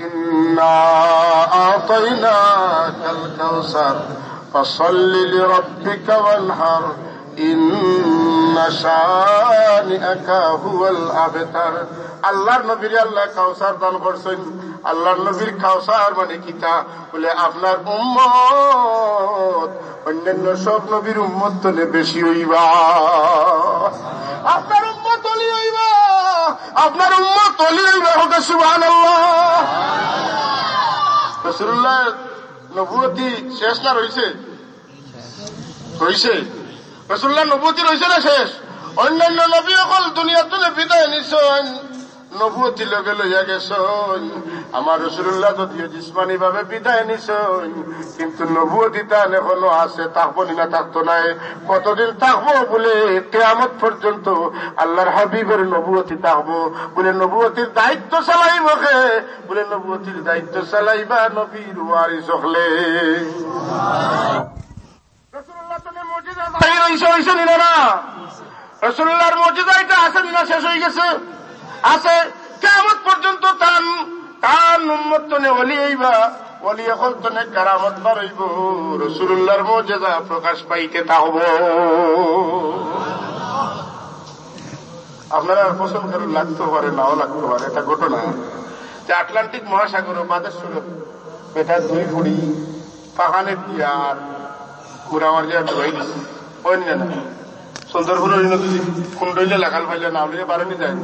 ইন্না আতাইনাকাল কাউসার ফাসাল্লি লিরাব্বিকা ওয়ানহার ইন্না শানিআকা হুয়াল আবতার। আল্লাহর নবীর আল্লাহ কাউসার দান করছেন। আল্লাহর নবীর কাউসার মানে কিতা বলে আপনার উম্মত অন্যান্য সব নবীর উম্মত তলে বেশি হইবা, আপনার উম্মত অলি হইবা, আপনার উম্মত অলি হইবা। হোক সুবহানাল্লাহ। রাসূলুল্লাহ নবুয়তি শেষ না রইছে? রইছে। রাসূলুল্লাহ নবুয়তি রইছে না শেষ? অন্যান্য নবী সকল দুনিয়াতে বিদায় নিছেন, নবুয়তি লগে লইয়া গেছেন। আমার রাসূলুল্লাহ যদিও জিসমানি ভাবে বিদায় নিছেন, কিন্তু নবুয়তি তান এখনো আছে, থাকবো না থাকতো নাই। কতদিন থাকবো বলে কিয়ামত পর্যন্ত আল্লাহর হাবিবের নবুয়তি থাকবো বলে নবুয়তির দায়িত্ব চালাইব কে? বলে নবুয়তির দায়িত্ব চালাইবা নবীর ওয়ারিস হলে। রাসূলুল্লাহ তো মুজিজা জাহির হইছে না? রাসূলুল্লাহর মুজিজা এটা আছে না শেষ হয়ে গেছে? আছে। কিয়ামত পর্যন্ত তার উম্মত তনে ওলি হইবা, ওলি হল তনে কারামত বাড়াইব, রাসূলুল্লাহর মুজিজা প্রকাশ পাইতে থাকব। আপনারা পছন্দ করে লাগতে পারে, নাও লাগতে পারে। এটা ঘটনা যে আটলান্টিক মহাসাগর বাদেশ্বর বেটা দুই ফুড়ি পাহানে দিয়ার মুরামার যে ডুবাই দিচ্ছে অন্য না সুন্দরপুরের নদী কুণ্ডইলে লাগাল ফাইলে না হলে বাড়ানি যায়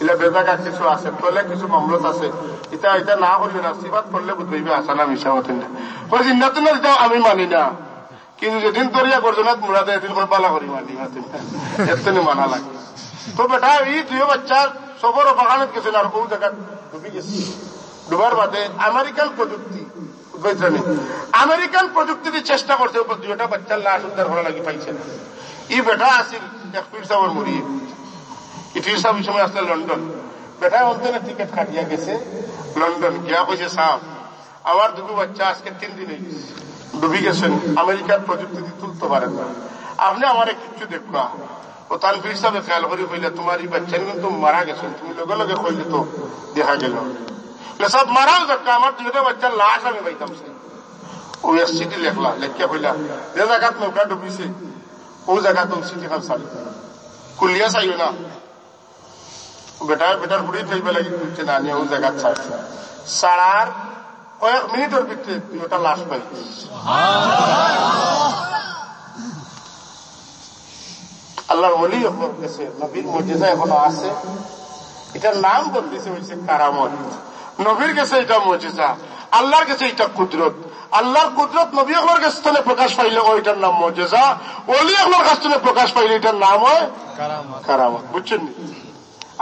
এলা বেজাগা কিছু আছে, তলে কিছু মামলত আছে। এটা এটা না করলে না, সিবাত করলে বুঝবে আসা না মিশা হতেন না। চিন্তা না এটাও আমি মানি না, কিন্তু যেদিন তরিয়া গর্জনাথ মুরাদে এদিন করে পালা করি মানি হাতেন এতনে মানা লাগে। তো বেটা এই দুই বাচ্চার সবর বাগানত গেছিল আর বহু জায়গা ডুবি গেছে। ডুবার বাদে আমেরিকান প্রযুক্তি আমেরিকান প্রযুক্তি দিয়ে চেষ্টা করছে, দুইটা বাচ্চার লাশ উদ্ধার করা লাগি পাইছে না। ই বেটা আসিল এক পীর সাহেবের মুড়ি, ই পীর সাহেব সময় আসলে লন্ডন। বেটা অন্তরে টিকিট কাটিয়া গেছে লন্ডন গিয়া কইছে সাহেব আমার দুটো বাচ্চা আজকে 3 দিন ডুবি গেছেন, আমেরিকার প্রযুক্তি দিয়ে তুলতে পারেন না, আপনি আমার কিচ্ছু দেখবা। ও তার পীর সাহেব খেয়াল করে কইলে তোমার এই বাচ্চা কিন্তু মারা গেছেন, তুমি লগে লগে কইলে তো দেখা গেল সব মারাও যাক, আমার দুটো বাচ্চার লাশ আমি পাইতাম। ও চিঠি লেখলা, লেখিয়া কইলা যে জায়গাত নৌকা ডুবিছে ও জায়গা তো চিঠি খান চালি কুলিয়া চাইও না। বেটার বুড়ি থাকবে লাগে বুঝছে না নিয়ে ও জায়গা ছাড়ছে। সারার কয়েক মিনিটের ভিতরে দুটা লাশ পাই। আল্লাহর ওলি গেছে, নবীর মুজিজা এখনো আছে। এটার নাম বদলিছে হয়েছে কারামত। নবীর কাছে এটা মুজিজা, আল্লাহর কাছে এটা কুদরত। আল্লাহর কুদরত নবী আকবর কাছ থেকে প্রকাশ পাইলে ওইটার নাম মুজিজা, ওলি আকবর কাছ থেকে প্রকাশ পাইলে এটার নাম হয় কারামত। বুঝছেন?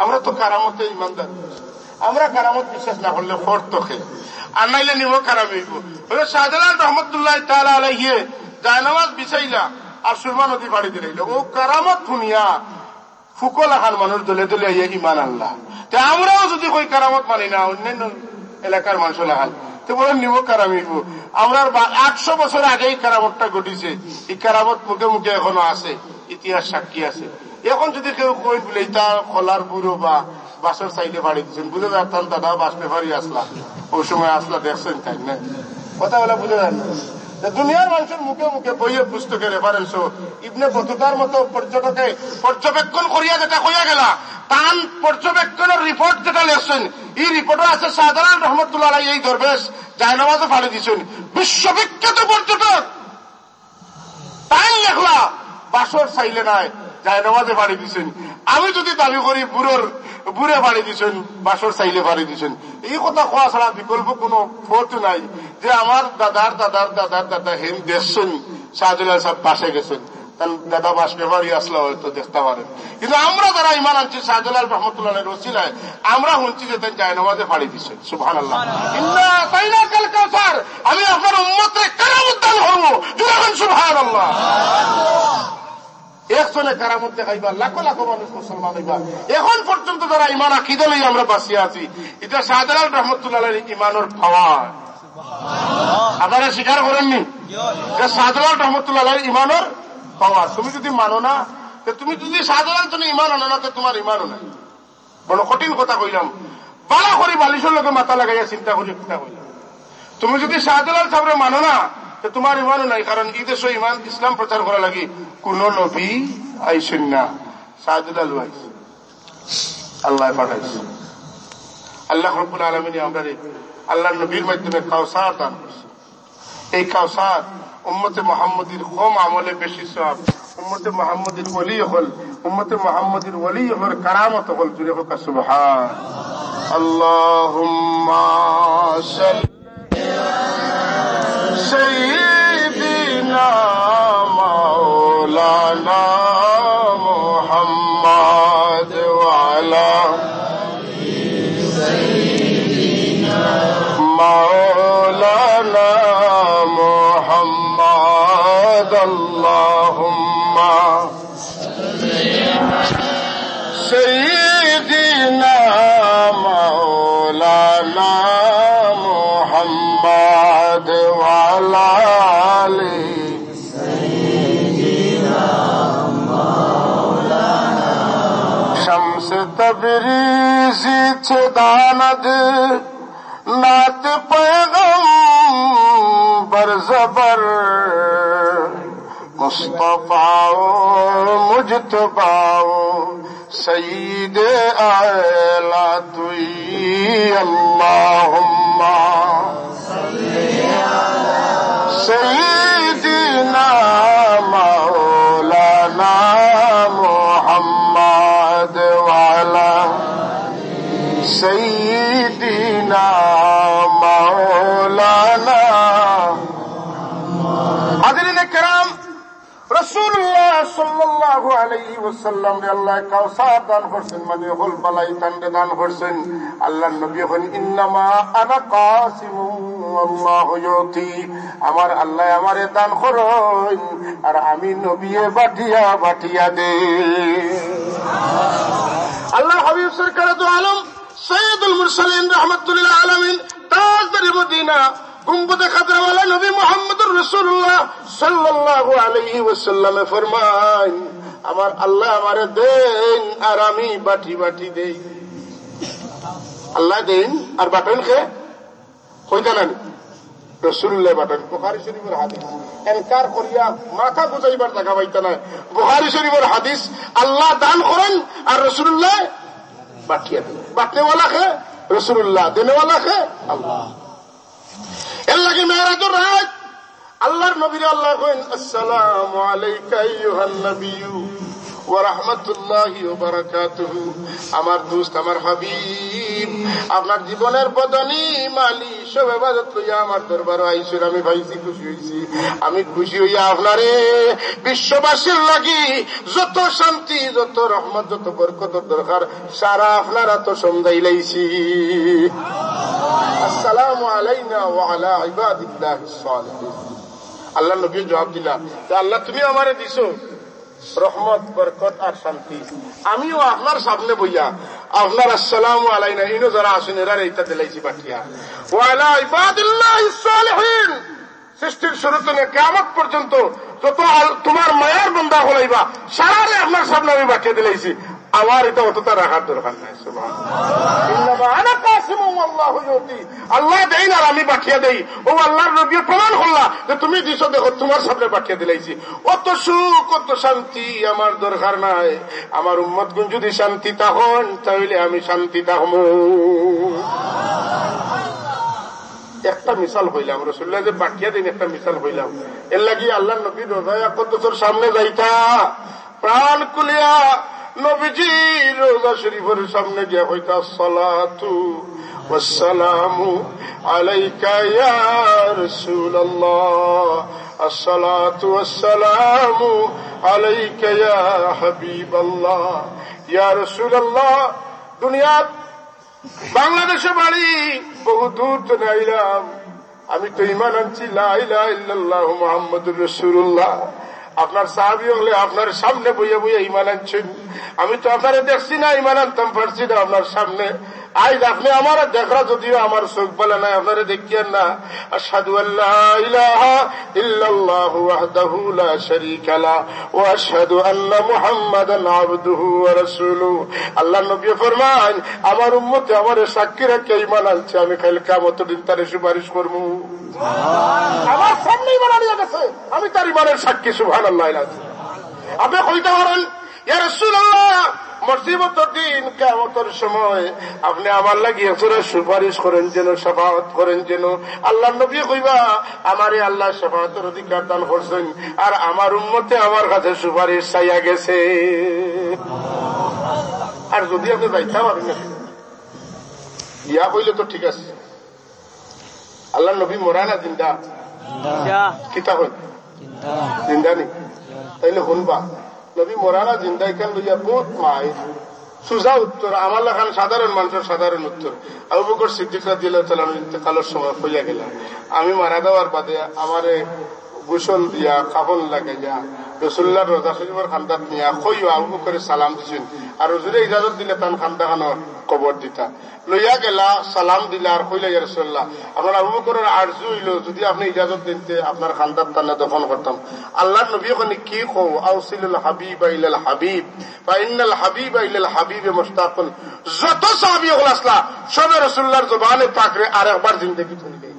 আমরা তো কারামতে ইমানদার, আমরা কারামত বিশ্বাস না করলে ফর্ত খেয়ে আর নাইলে নিব কারামিব। শাহজালাল রহমতুল্লাহ তাআলা আলাইহি জায়নামাজ বিছাইলা আর সুরমা নদী পাড়ি দিলাইল, ও কারামত শুনিয়া ফুকল আখান মানুষ দলে দলে ইমান আল্লাহ। আমরাও যদি কই কারামত মানি না, অন্যান্য এলাকার মানুষ লাগাল তো বলেন নিব কারামিব। আমরা 800 বছর আগেই কারামতটা ঘটিছে, এই কারামত মুখে মুখে এখনো আছে, ইতিহাস সাক্ষী আছে। এখন যদি কেউ কই বলে এটা খোলার বুড়ো বা বাসের সাইডে বাড়ি দিচ্ছেন, বুঝে যাচ্ছেন দাদা বাস পেপারই আসলা, ওই সময় আসলা দেখছেন তাই না, কথা বলে বুঝে যান। দুনিয়ার মানুষের মুখে মুখে বইয়ে পুস্তকের রেফারেন্স ইবনে বতুতার মতো পর্যটকে পর্যবেক্ষণ করিয়া যেটা কইয়া গেলা, তান পর্যবেক্ষণের রিপোর্ট যেটা লেখছেন, এই রিপোর্টে আছে শাহজালাল রহমতুল্লাহ আলাইহি এই দরবেশ জায়নামাজে ফাড়ি দিচ্ছেন, বিশ্ববিখ্যাত পর্যটক তাই লেখলা বাসর চাইলে নাই জায়নামাজে ফাড়ি দিচ্ছেন। আমি যদি দাবি করি বুড়ে ফাড়ি দিচ্ছেন, বাসর চাইলে ফাড়ি দিচ্ছেন, এই কথা কোয়া ছাড়া বিকল্প কোনো পথ নাই। যে আমার দাদার দাদার দাদার দাদা হেন দেখছেন শাহজালাল সাহেব বাসে গেছেন, দাদা বাস ব্যবহারী আসলে হয়তো দেখতে পারেন। কিন্তু আমরা যারা ইমান আনছি শাহজালাল রহমতুল্লাহ রসিলায় আমরা শুনছি যে তাই যায় নামাজে ফাড়ি দিচ্ছেন। সুবহানাল্লাহ। তাই না কাল কাউসার আমি আপনার উম্মতে কারামত দান করবো। যখন সুবহানাল্লাহ একজনে কারামত দেখাইবা, লাখো লাখো মানুষ মুসলমান হইবা। এখন পর্যন্ত যারা ইমান আকিদা লই আমরা বাঁচিয়ে আছি, এটা শাহজালাল রহমতুল্লাহ ইমানের পাওয়ার। আপনারা স্বীকার করেননি শাহজালাল রহমতুল্লাহ ইমানের পাওয়ার? তুমি যদি মানো না, তুমি যদি শাহজালাল তুমি ইমান আনো না, তো তোমার ইমানও নাই। বড় কঠিন কথা কইলাম, বালা করি বালিশের লোকে মাথা লাগাইয়া চিন্তা করি চিন্তা কইলাম। তুমি যদি শাহজালাল সাহেবরে মানো না, তো তোমার ইমানও নাই। কারণ এই দেশে ইমান ইসলাম প্রচার করা লাগি কোন নবী আইসেন না, শাহজালাল আইসে, আল্লাহ পাঠাইছে। আল্লাহ রাব্বুল আলামিন আমরা আল্লাহ নবীর মাধ্যমে কাউসার দান করছে। এই কাউসার উম্মতে মুহাম্মদীর কম আমলে বেশি সওয়াব, উম্মতে মুহাম্মদীর ওলি হল, উম্মতে মুহাম্মদীর ওলি হল কারামত হল। জুড়ে হোক সুবহান আল্লাহুম্মা সাল্লি সাইয়্যিদিনা মাওলানা মুহাম্মদ ওয়া আলা মাওলানা মুহাম্মদ আল্লাহুম্মা সাইয়্যিদিনা মাওলানা মুহাম্মদ ওয়া আলা আলি সাইয়্যিদিনা মাওলানা শামস তবরিজি দানাদ नात पैगंबर ज़बर मुस्तफ़ाओ मुजतबाओ सईद आला तुई अल्लाहुम्मा सईदना मौलाना मुहम्मद वाला सईदना मौलाना। हाज़िरीन किराम, रसूलुल्लाह सल्लल्लाहु अलैहि वसल्लम ने अल्लाह काउसार दान करছেন, মানে হল বালাই তান্ডে দান করছেন। আল্লাহর নবী বলেন ইন্নামা আনা কাসিমু আল্লাহু ইউতি, আমার আল্লাহ আমারে দান করেন আর আমি নবীয়ে বাটিয়া বাটিয়া দেই। আল্লাহ হাবিব সরকার দু আলম সৈয়দুল মুরসালিন রহমাতুল্লিল আলামিন তাজদার মদিনা গুম্বদে খাদরাওয়ালা নবী মুহাম্মদুর রাসূলুল্লাহ সাল্লাল্লাহু আলাইহি ওয়াসাল্লাম ফরমান আমার আল্লাহ আমারে দেন আর আমি বাটি বাটি দেই। আল্লাহ দেন আর বাটেন কে কই জানেন? রাসূলুল্লাহ বাটেন। বুখারী শরীফের হাদিস ইনকার করিয়া মাথা গুজাইবার জায়গা পাইতা না। বুখারী শরীফের হাদিস আল্লাহ দান করেন আর রাসূলুল্লাহ বাটিয়া দেন। बांटने वाला है रसूलुल्लाह, देने वाला है अल्लाह। अल्लाह की मेराजुर रात अल्लाहर नबीर अल्लाह को अस्सलामु अलैका अय्युहन नबिय्यु व रहमतुल्लाहि व बाराकातुहु। আমার দোস্ত আমার হাবিব আপনার জীবনের বদনি মালি সব ইবাদত লইয়া আমার দরবারে আইছেন। আমি ভাইছি খুশি হইছি। আমি খুশি হইয়া আপনারে বিশ্ববাসীর লাগি যত শান্তি যত রহমত যত বরকত দরকার সারা আপনারা তো সমঝাইলাইছি। আসসালামু আলাইনা ওয়া আলা ইবাদিল্লাহিস সালিহিন। আল্লাহ নবী জবাব দিলা যে আল্লাহ তুমি আমারে দিছো রহমত বরকত আর শান্তি, আমিও আপনার সামনে বইয়া আপনার আসসালামু আলাইনা ইনো যারা আসেন এরা এইটা দিলাইছি পাঠিয়া ওয়া আলা ইবাদিল্লাহিস সালিহিন। সৃষ্টির শুরু থেকে কিয়ামত পর্যন্ত যত তোমার মায়ার বান্দা হলাইবা সারারে আপনার সামনে আমি পাঠিয়ে দিলাইছি। আমার এটা অতটা রাখার দরকার নাই। আল্লাহ দেই না আমি পাঠিয়ে দেই। ও আল্লাহর নবী প্রমাণ করলা যে তুমি দিছো, দেখো তোমার সামনে পাঠিয়ে দিলাইছি। অত সুখ অত শান্তি আমার দরকার নাই। আমার উম্মতগণ যদি শান্তি তখন তাহলে আমি শান্তি থাকবো। একটা মিসাল হইলাম, রাসূলুল্লাহ যে পাঠিয়ে দিন একটা মিসাল হইলাম। এর লাগি আল্লাহ নবী রোজা কদ্দুসের সামনে যাইতা প্রাণ কুলিয়া নবীজি রোজা শরীফের সামনে গিয়া হইতা সালাতু ওয়াসসালামু আলাইকা ইয়া রাসূলুল্লাহ, আসসালাতু ওয়াসসালামু আলাইকা ইয়া হাবিবাল্লাহ ইয়া রাসূলুল্লাহ। দুনিয়ার বাংলাদেশে বাড়ি, বহু দূর চলে আইলাম। আমি তো ঈমান আনছি লা ইলাহা ইল্লাল্লাহু মুহাম্মাদুর রাসূলুল্লাহ। আপনার সাহাবী হলে আপনার সামনে বইয়া বইয়া ঈমান আনছেন। আমি তো আপনারে দেখছি না, ঈমান আনতাম পারছি না আপনার সামনে। আজ আপনি আমার দেখরা, যদিও আমার চোখ বলে নাই, আপনারে দেখিয়েন না। আশহাদু আল্লা ইলাহা ইল্লাল্লাহু ওয়াহদাহু লা শারীকা লা ওয়া আশহাদু আন্না মুহাম্মাদান আবদুহু ওয়া রাসূলুহু। আল্লাহর নবী ফরমান, আমার উম্মতে আমারে সাক্ষী রেখে ঈমান আনছে, আমি কাল কিয়ামতের দিন তারে সুপারিশ করব। আমার সামনে ঈমান আনিয়ে গেছে, আমি তার ঈমানের সাক্ষী। সুবহানাল্লাহ। আপনি কইতে পারেন ইয়া রাসূলুল্লাহ, মুসিবতের দিন কিয়ামতের সময় আপনি আমার লাগি এসরে সুপারিশ করেন যেন, শাফাআত করেন যেন। আল্লাহর নবী কইবা, আমারে আল্লাহ শাফাআতের অধিকার দান করছেন, আর আমার উম্মতে আমার কাছে সুপারিশ চাইয়া গেছে। আর যদি আপনি যাইতে পারেন না ইয়া কইলে তো ঠিক আছে। আল্লাহর নবী মরা না জিন্দা? কিতা হল জিন্দা নি? তাইলে শুনবা, নবী মরানা জিন্দা এখান লইয়া বহুত মাই সুজা উত্তর। আমার লেখান সাধারণ মানুষের সাধারণ উত্তর। আবু বকর সিদ্দিক রাদিয়াল্লাহু তাআলা ইন্তেকালের সময় হইয়া গেল, আমি মারা যাওয়ার বাদে আমারে গোসল দিয়া কাফন লাগাইয়া রাসূলুল্লাহর রওজা শরীফের খান্দাত নিয়া কইও আবু বকরে সালাম দিছেন, আর হুজুরে ইজাজত দিলে তান খান্দাখানোর কবর দিতা। লইয়া গেলা, সালাম দিলা, আর কইলা ইয়া রাসূলুল্লাহ, আপনার আবু বকরের আরজু হইল যদি আপনি ইজাজত দিতে আপনার খান্দাত তানে দফন করতাম। আল্লাহর নবী ওখানে কি কও, আউসিলুল হাবিবা ইলাল হাবিব ফা ইন্নাল হাবিবা ইলাল হাবিব মুশতাকুন। যত সাহাবী হল আসলা সবে রাসূলুল্লাহর জবানে পাকরে আরেকবার জিন্দেগি ধরে দেই।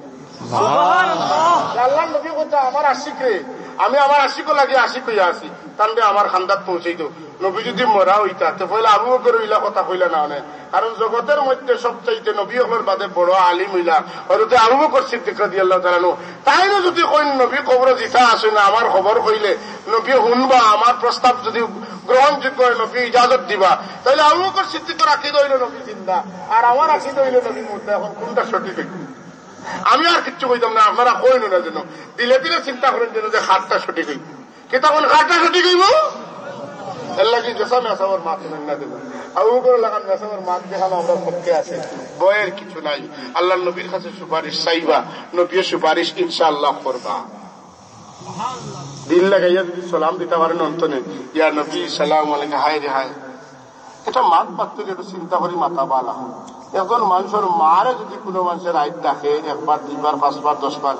সুবহানাল্লাহ। আল্লাহর নবী কথা আমার আশিক রে, আমি আমার আশিক লাগে আশিক হইয়া আছি, তানবে আমার খান্দাত পৌঁছাই দো। নবী যদি মরা হইতা তো পয়লা আবু বকর হইলা কথা কইলা না অনেক, কারণ জগতের মধ্যে সবচাইতে নবী হলের বাদে বড় আলিম হইলা হযরত আবু বকর সিদ্দিক রাদিয়াল্লাহু তাআলা আনহু। তাইও যদি কইন নবী কবরে জিতা আসে না, আমার খবর কইলে নবী শুনবা, আমার প্রস্তাব যদি গ্রহণযোগ্য হয় নবী ইজাজত দিবা, তাইলে আবু বকর সিদ্দিকের আকীদা হইল নবী জিন্দা, আর আমার আকীদা হইল নবী মুর্দা। এখন কোনটা সঠিক? আমি আর কিচ্ছু কইতাম না, আপনারা কইন না যেন, দিলে দিলে চিন্তা করেন যেন যে হাতটা সঠিক হইব। কি তখন হাতটা সঠিক হইব? এর লাগি যেসা মেসাবার মাত না দেব, আবু বকর লাগান মেসাবার মাত দেখানো আমরা পক্ষে আছে, বয়ের কিছু নাই। আল্লাহর নবীর কাছে সুপারিশ চাইবা, নবী সুপারিশ ইনশাআল্লাহ করবা। দিল লাগাইয়া যদি সালাম দিতে পারেন অন্তনে, ইয়া নবী সালাম আলাইকা, হায় রে হায়, এটা মাত পাত্র একটু চিন্তা করি মাথা বালা। এখন মানুষের মারে যদি কোনো মানুষের আইত দেখে 1 বার 2 বার 5 বার 10 বার,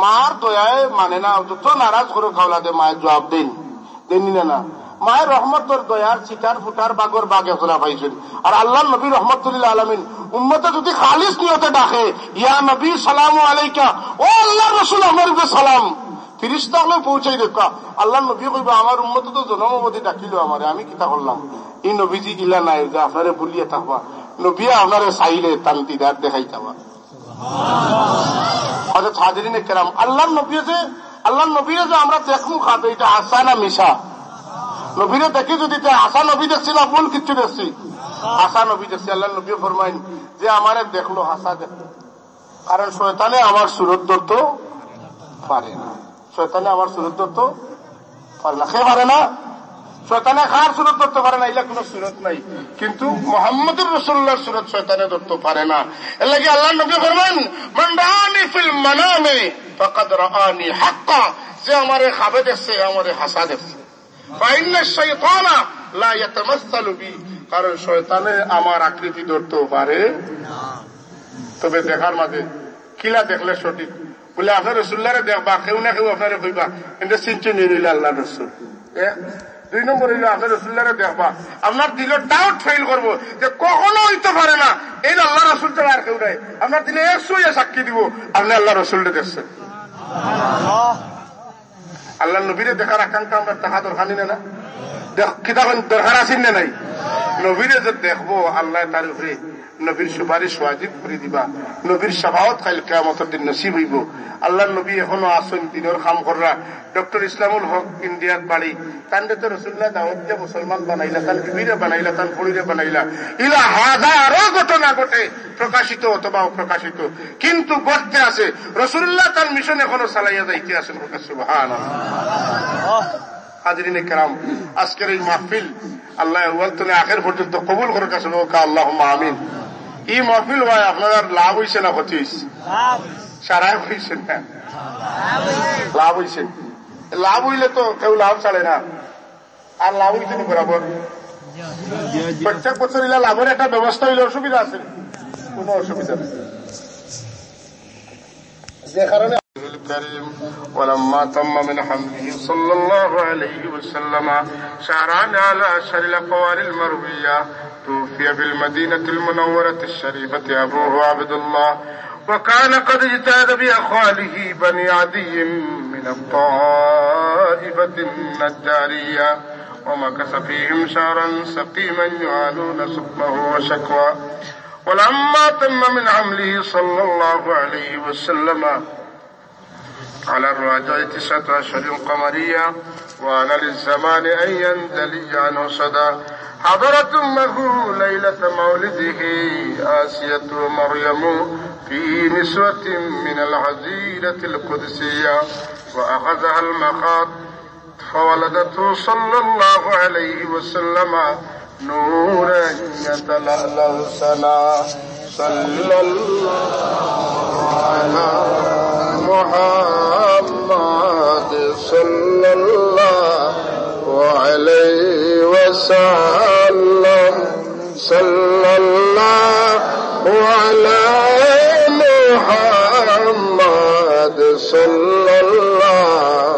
মার দয়ায় মানে না, যত নারাজ করে খাওয়ালাদে মায়ের জবাব দেন না। মায়ের রহমতর দয়ার চিটার ফুটার বাগর বাগে খোলা পাইছেন। আর আল্লাহ নবী রহমতুল্লাহ আলামিন উম্মতে যদি খালিস নিয়তে ডাকে, ইয়া নবী সালামু আলাইকা, ও আল্লাহ রাসূল আমার উপরে সালাম, ফিরিস্তা হলে পৌঁছাই দেখা। আল্লাহ নবী কইবা, আমার উম্মতে তো জনমতি ডাকিল আমারে, আমি কিতা করলাম? এই নবীজি ইলা নাই যে আপনারে ভুলিয়ে থাকবা, নবী আপনারে চাইলে তান্তিদার দেখাই যাবা। হযরত হাজিরিনে কেরাম, আল্লাহর নবীরে যে আমরা দেখমু খাতে, এটা আশা না মিশা? নবীরে দেখি যদি আশা নবী দেখছি না ভুল কিচ্ছু দেখছি? আশা নবী দেখছি। আল্লাহ নবী ফরমাইন যে আমারে দেখলো হাসা দেখলো, কারণ শয়তানে আমার সুরত ধরতে পারে না। শয়তানে আমার সুরত ধরতে পারে না। খেয়ে পারে না? শয়তানে খার সুরত ধরতে পারে না, এগুলা কোন সুরত নাই। কিন্তু মুহাম্মদুর রাসূলুল্লাহর সুরত শয়তানে ধরতে পারে না। এর লাগি আল্লাহ নবী ফরমান, মান রাআনি ফিল মানামি ফাকাদ রাআনি হাক্কা, যে আমারে খাবে দেখছে, আমারে হাসা দেখছে। ফাইন্না শাইতানা লা ইয়াতামাসসালু বি, কারণ শয়তানে আমার আকৃতি ধরতে পারে না। তবে দেখার মাঝে কিলা দেখলে সঠিক বলে আপনার রাসূলুল্লাহরে দেখবা, কেউ না কেউ আপনারে কইবা কিন্তু চিনতে নিলে আল্লাহ রাসূল। 2 নম্বর হইল আপনার রাসূলুল্লাহরে দেখবা, আপনার দিলে ডাউট ফেল করবো যে কখনো হইতে পারে না এই আল্লাহ রাসূল ছাড়া আর কেউ নাই। আপনার দিলে 100 সাক্ষী দিব আপনি আল্লাহ রাসূলকে দেখছেন। আল্লাহ নবীরে দেখার আকাঙ্ক্ষা আমরা টাকা দরকার নিলে না, কিতাব দরকার আছেন না নাই? নবীরে যে দেখবো আল্লাহ তার উপরে নবীর সুপারিশ ওয়াজিব করে দিবা, নবীর শাফাআত কাল কিয়ামতের দিন নসিব হইব। আল্লাহর নবী এখনো আসেন, দিনের কাম কররা। ডক্টর ইসলামুল হক ইন্ডিয়ার বাড়ি, তান্ডে তো রসুল্লাহ দাওয়াত দিয়ে মুসলমান বানাইলা, তান বিবিরে বানাইলা, তান ফুড়িরে বানাইলা। ইলা হাজারো ঘটনা ঘটে, প্রকাশিত অথবা অপ্রকাশিত, কিন্তু ঘটতে আছে। রসুল্লাহ তার মিশন এখনো চালাইয়া যাইতে আছেন। সুবহানাল্লাহ। হাজরিনে কেরাম, আজকের এই মাহফিল আল্লাহ আউয়াল থেকে আখের পর্যন্ত কবুল করে কাছে আল্লাহুম্মা আমিন। এই মাহফিল ভাই আপনার লাভ হয়েছে না ক্ষতি হয়েছে? সারাই হয়েছে না, লাভ হয়েছে। লাভ হইলে তো কেউ লাভ ছাড়ে না, আর লাভ হয়েছে না বরাবর। প্রত্যেক বছর ইলা লাভের একটা ব্যবস্থা হইলে অসুবিধা আছে? কোন অসুবিধা নেই। যে কারণে الكريم ولما تم من حمله صلى الله عليه وسلم شهران على أشهر الأقوال المروية توفي بالمدينة المنورة الشريفة أبوه عبد الله، وكان قد اجتهد بأخواله بني عدي من الطائفة النجارية، ومكث فيهم شهرا سقيما يعانون سقمه وشكوى. ولما تم من حمله صلى الله عليه وسلم على الراجع 9 أشهر قمرية، وأن للزمان أن يندلي عنه صدى، حضرت أمه ليلة مولده آسية ومريم في نسوة من الحزيرة القدسية، وأخذها المخاض فولدته صلى الله عليه وسلم نورا يتلألأ سنا. صلى الله على محمد صلى الله عليه وسلم. صلى الله على محمد صلى الله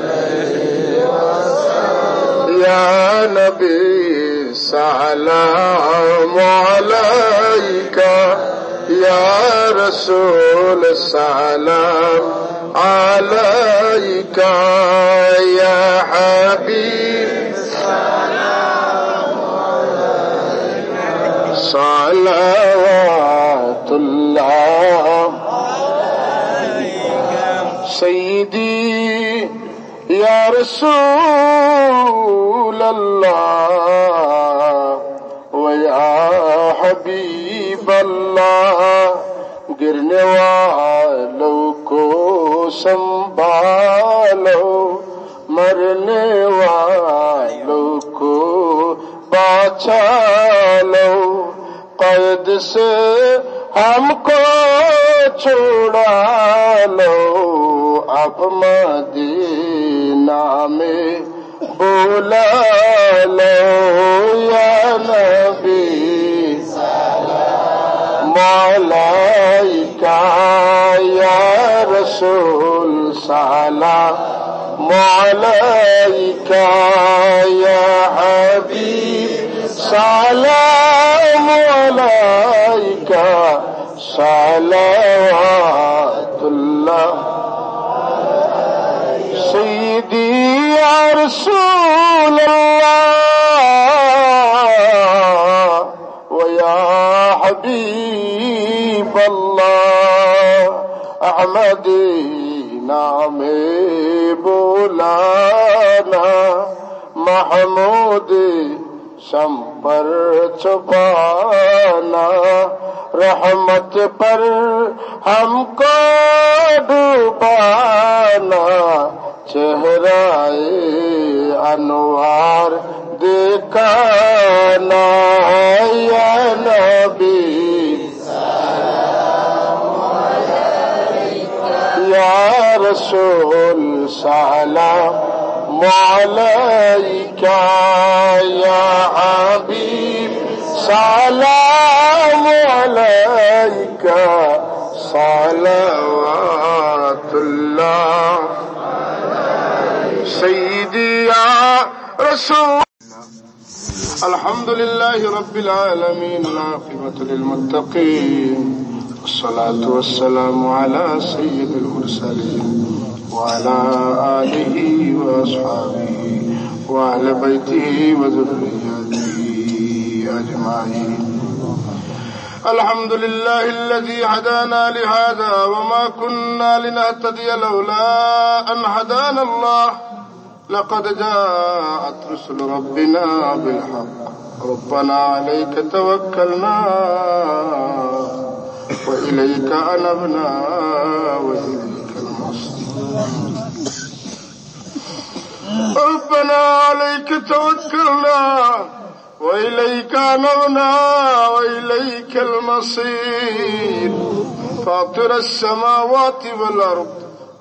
عليه وسلم. يا نبي سلام عليك، يا رسول سلام عليك، يا حبيب سلام عليك، صلوات الله عليك. سيدي يا رسول الله ويا حبيب اللہ، گرنے والوں کو سنبھالو، مرنے والوں کو بچا لو، قید سے ہم کو چھڑا لو، اب مدینہ میں بولا لو. یا نبی ملائکہ، یا رسول سلام ملائکہ، یا حبیب سلام ملائکہ، صلوات اللہ. سیدی یا رسول اللہ ویا حبیب اللہ، احمد نام بولانا، محمود شم پر چھپانا، رحمت پر ہم کو ڈوبانا، چہرائے انوار دکھانا. یا نبی سلام علیکہ، یا رسول سلام علیکہ، یا حبیب سلام علیکہ، صلوات اللہ. سیدی یا رسول. الحمد لله رب العالمين، العاقبة للمتقين، والصلاة والسلام على سيد المرسلين وعلى آله وأصحابه وأهل بيته وذريته أجمعين. الحمد لله الذي هدانا لهذا وما كنا لنهتدي لولا أن هدانا الله لقد جاءت رسل ربنا بالحق ربنا عليك توكلنا وإليك أنبنا وإليك المصير. ربنا عليك توكلنا وإليك أنبنا وإليك المصير. فاطر السماوات والأرض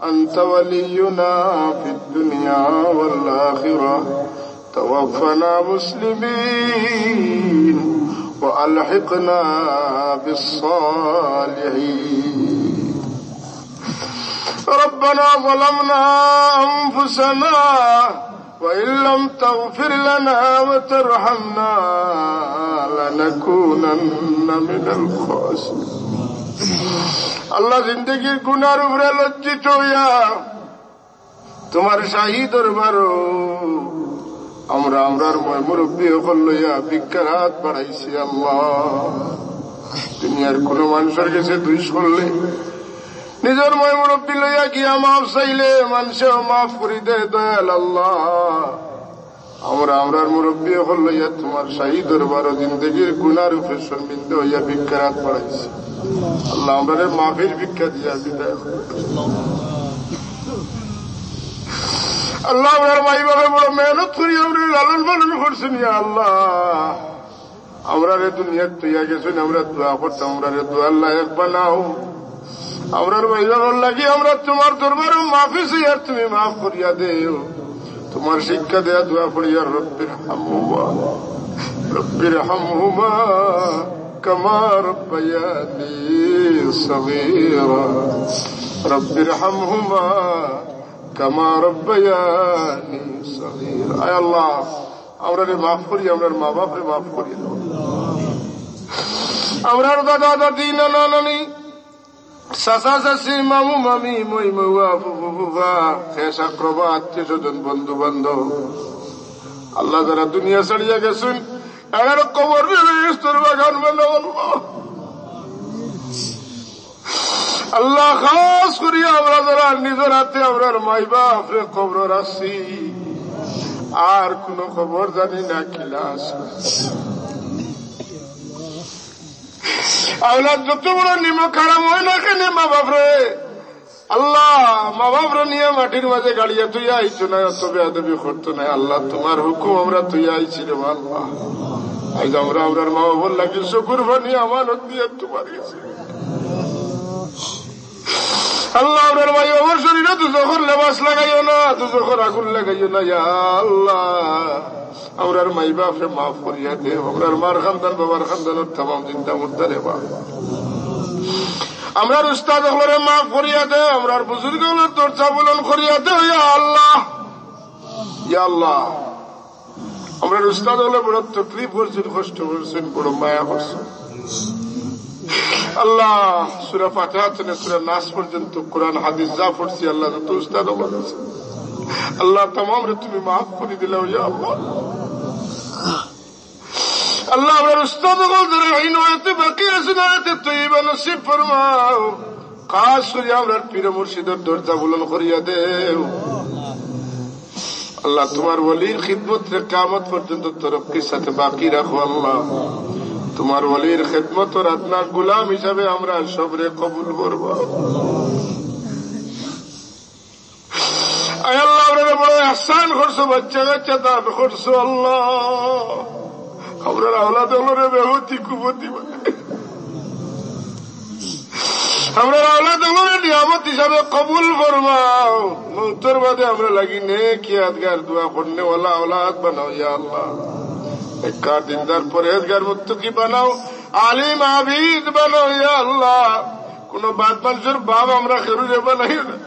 أنت ولينا في الدنيا والآخرة توفنا مسلمين وألحقنا بالصالحين. ربنا ظلمنا أنفسنا وإن لم تغفر لنا وترحمنا لنكونن من الخاسرين. আল্লাহ জিন্দগির গুনার উপরে লজ্জিত হইয়া তোমার শাহী দরবারও আমরার মুরব্বী হল লইয়া ভিক্ষার হাত বাড়াইছি। আল্লাহ দুনিয়ার কোন মানুষের কাছে দুই করলে নিজের মুরব্বী লইয়া গিয়া মাফ চাইলে মানুষেও মাফ করি দে দয়াল আল্লাহ। আমরার মুরব্বী হল লইয়া তোমার শাহী দরবারও জিন্দগির গুনার উপরে শর্মিন্দা হইয়া ভিক্ষার হাত বাড়াইছি। আল্লাহ আমরা মাফির ভিক্ষা দিয়া বিদায়। আল্লাহ আমার মাই বাবা বড় মেহনত করি আমরা লালন পালন করছেন। আল্লাহ আমরা রে দুনিয়ার তৈয়া গেছেন, আমরা দোয়া করতাম, আমরা রে দোয়ার লায়ক বানাও। আমরার মাই বাবার লাগি আমরা তোমার দরবার মাফি চাই, তুমি মাফ করিয়া দেও। তোমার শিক্ষা দেয়া দোয়া পড়িয়া রব্বির হামহুমা كما ربياني صغيرا رب ارحمهما كما ربياني صغيرا. আয় আল্লাহ আমরারে মাফ করি, আমরার মা বাপরে মাফ করি, আমরার দাদা দাদি নানা নানি চাচা চাচি মামু মামি মই মৌয়া ফুফু ফুফা শেষ আক্রবা আত্মীয় স্বজন বন্ধু বান্ধব আল্লাহ যারা দুনিয়া ছাড়িয়া গেছেন এগারো কবর বাগান আল্লাহ খাস করি আমরা যারা নিজের হাতে আমরার মাই বাপরে কবর আসছি আর কোন খবর জানি না কিলাস আওলাদ যত বড় নিমক খারাপ হয় না কেন মা বাপরে আল্লাহ মা বাপরে নিয়ে মাটির মাঝে গাড়িয়া তুই আইছো না, এত বেয়াদবি করতো না। আল্লাহ তোমার হুকুম আমরা তুই আইছি রে আল্লাহ। আজ আমরা আমরার মা বাবার লাগে শুকুর বানিয়ে আমানত দিয়ে তোমার গেছে আল্লাহ। আমরার ভাই আমার শরীরে দুজোখর লেবাস লাগাইও না, দুজোখর আগুন লাগাইও না আল্লাহ। আমরার মাই বাপরে মাফ করিয়া দে, আমরার মার খানদান বাবার খানদানের তামাম চিন্তা মুদ্দারে বা আমরার উস্তাদ হলরে মাফ করিয়া দে, আমরার বুজুর্গ হলের দরজা বুলন করিয়া দে আল্লাহ। ইয়া আল্লাহ আমরার উস্তাদ হলে বড় তকলিফ করছেন, কষ্ট করছেন, বড় মায়া করছেন আল্লাহ। সূরা ফাতিহা থেকে সূরা নাস পর্যন্ত কোরআন হাদিস যা পড়ছি আল্লাহ যত উস্তাদ বলেছে আল্লাহ তামাম রে তুমি মাফ করে দিলে ইয়া আল্লাহ। আল্লাহ আমরার উস্তাদ হল যারা এই নয়তে বাকি আছে নয়তে তৈবা নসিব ফরমাও, খাস করে আমরার পীর মুর্শিদের দরজা বুলন করিয়া দেও আল্লাহ। তোমার ওলির খিদমত রে কিয়ামত পর্যন্ত তরক্কির সাথে বাকি রাখো আল্লাহ। তোমার ওলির খিদমত আর আপনার গোলাম হিসাবে আমরা সবরে কবুল করব আয় আল্লাহ। আমরা বড় ইহসান করছো, বাচ্চা কাচ্চা দান করছো আল্লাহ। আমরা আওলাদ হলরে বেহতি কুবতি আমরা আওলাদ হলরে নিয়ামত হিসাবে কবুল ফরমাও। মৌতের বাদে আমরা লাগি নেকি আদগার দোয়া করনে ওয়ালা আওলাদ বানাও ইয়া আল্লাহ। নেককার দিনদার পরহেজগার মুত্তাকি বানাও, আলিম আবিদ বানাও ইয়া আল্লাহ। কোন বাদ মানুষের বাপ আমরা খেরুরে বানাইও না।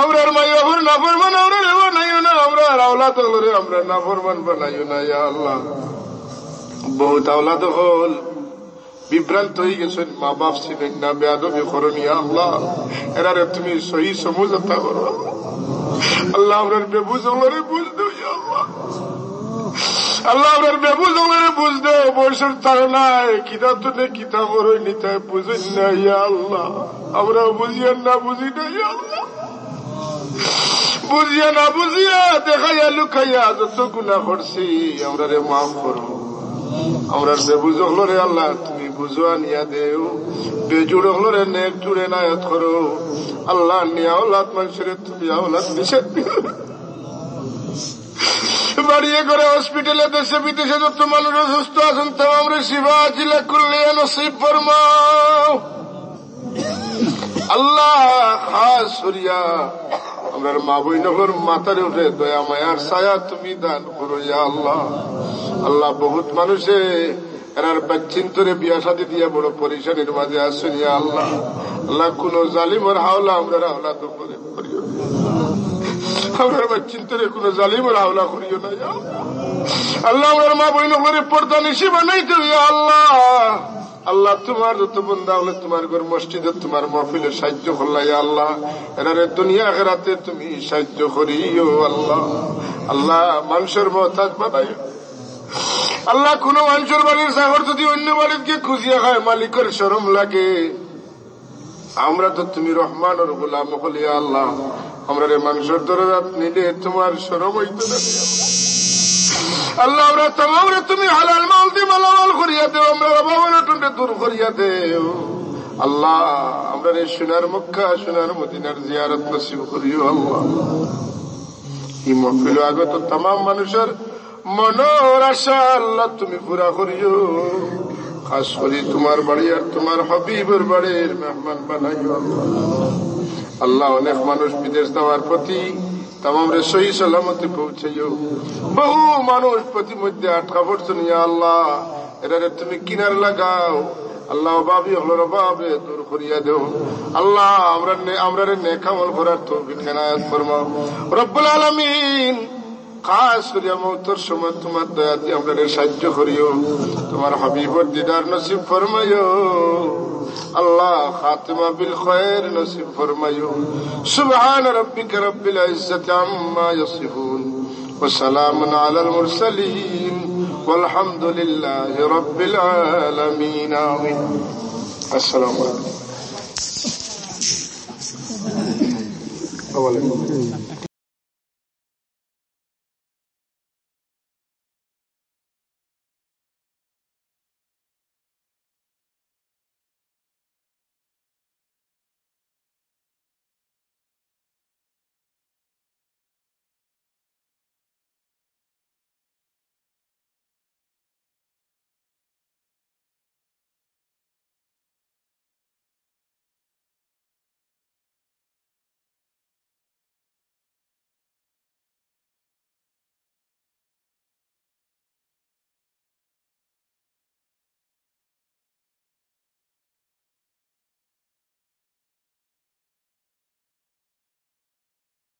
আমরার মাই বাবুর নাফরমান আমরা বানাইও না, আমরা আওলাদ হলরে আমরা নাফরমান বানাইও না ইয়া আল্লাহ। বহুত আওলাদ হল বিভ্রান্ত হয়ে গেছেন, মা বাপ ছিলেন না, বেয়াদবি করেন ইয়া আল্লাহ। এরারে তুমি সহি সমঝোতা করো আল্লাহ। আমরার বেবুঝ হলরে বুঝ দেও ইয়া আল্লাহ। আল্লাহ আপনার বেবু জঙ্গলে বুঝতে বয়সের তার নাই কিতাব তো নেই কিতাব ওই নিতে বুঝেন না ইয়া আল্লাহ আমরা বুঝিয়েন না বুঝি না ইয়া আল্লাহ বুঝিয়া না বুঝিয়া দেখাইয়া লুকাইয়া যত গুনাহ করছি আমরা রে মাফ করো আমরা বেবু জঙ্গলে আল্লাহ তুমি বুঝোয়া নিয়া দেও বেজুড় হলরে নেক জুড়ে নায়াত করো আল্লাহ নিয়া আওলাদ মানুষের তুমি আওলাদ নিষেধ বাড়িয়ে করে হসপিটালে দেশে বিদেশে যত মানুষ সুস্থ আছেন তো আমরা শিবা জিলা করলে নসিব ফরমাও আল্লাহ খাস করিয়া আমরা মা বইনগর মাথার উঠে দয়া মায়ার ছায়া তুমি দান করো ইয়া আল্লাহ আল্লাহ বহুত মানুষে এনার বাচ্চিন্তরে বিয়া শাদী দিয়া বড় পরিশানির মাঝে আসেন ইয়া আল্লাহ আল্লাহ কোন জালিমের হাওলা আমরা হাওলা তো করে করিও আমরা বাচ্চিন্তরে কোন জালিমের হাওলা করিও না ইয়া আল্লাহ আমার মা বইনগরে পর্দা নিশি বানাইতে ইয়া আল্লাহ আল্লাহ তোমার যত বন্দা হলে তোমার ঘর মসজিদে তোমার মহফিলে সাহায্য করলা ইয়া আল্লাহ এনারে দুনিয়া আখিরাতে তুমি সাহায্য করিও আল্লাহ আল্লাহ মানুষের মহতাজ বানাইও আল্লাহ কোন মানুষের বাড়ির সাগর যদি অন্য বাড়িকে খুঁজিয়া খায় মালিকের শরম লাগে আমরা তো তুমি রহমানের গোলাম হলিয়া আল্লাহ আমরা রে মানুষের দরজাত নিলে তোমার শরম হইতে না আল্লাহ আমরা তোমারে তুমি হালাল মাল দিয়ে মালামাল করিয়া দেও আমরা অভাবের টুন্ডে দূর করিয়া দেও আল্লাহ আমরা রে সোনার মক্কা সোনার মদিনার জিয়ারত নসিব করিও আল্লাহ এই মহফিল আগত তাম মানুষের মনোর আশা আল্লাহ তুমি পুরা করিও খাস করি তোমার বাড়ি আর তোমার হাবিবের বাড়ির মেহমান বানাইও আল্লাহ অনেক মানুষ বিদেশ যাওয়ার প্রতি তামামরে সহি সালামতে পৌঁছাইও বহু মানুষ প্রতিমধ্যে আটকা পড়ছেন ইয়া আল্লাহ এটারে তুমি কিনার লাগাও আল্লাহ অভাবী হলোর অভাবে দূর করিয়া দেও আল্লাহ আমরা নেক আমল করার তৌফিক এনায়েত ফরমাও রব্বুল আলামিন খাস করিয়া মৌতের সময় তোমার দয়া দিয়ে আমরা সাহায্য করিও তোমার হাবিবর দিদার নসিব ফরমাইও আল্লাহ খাতিমা বিল খায়র নসিব ফরমাইও সুবহান রাব্বিকা রাব্বিল ইজ্জাতি আম্মা ইয়াসিফুন ওয়া সালামুন আলাল মুরসালিন ওয়ালহামদুলিল্লাহি রাব্বিল আলামিন আমিন আসসালামু আলাইকুম।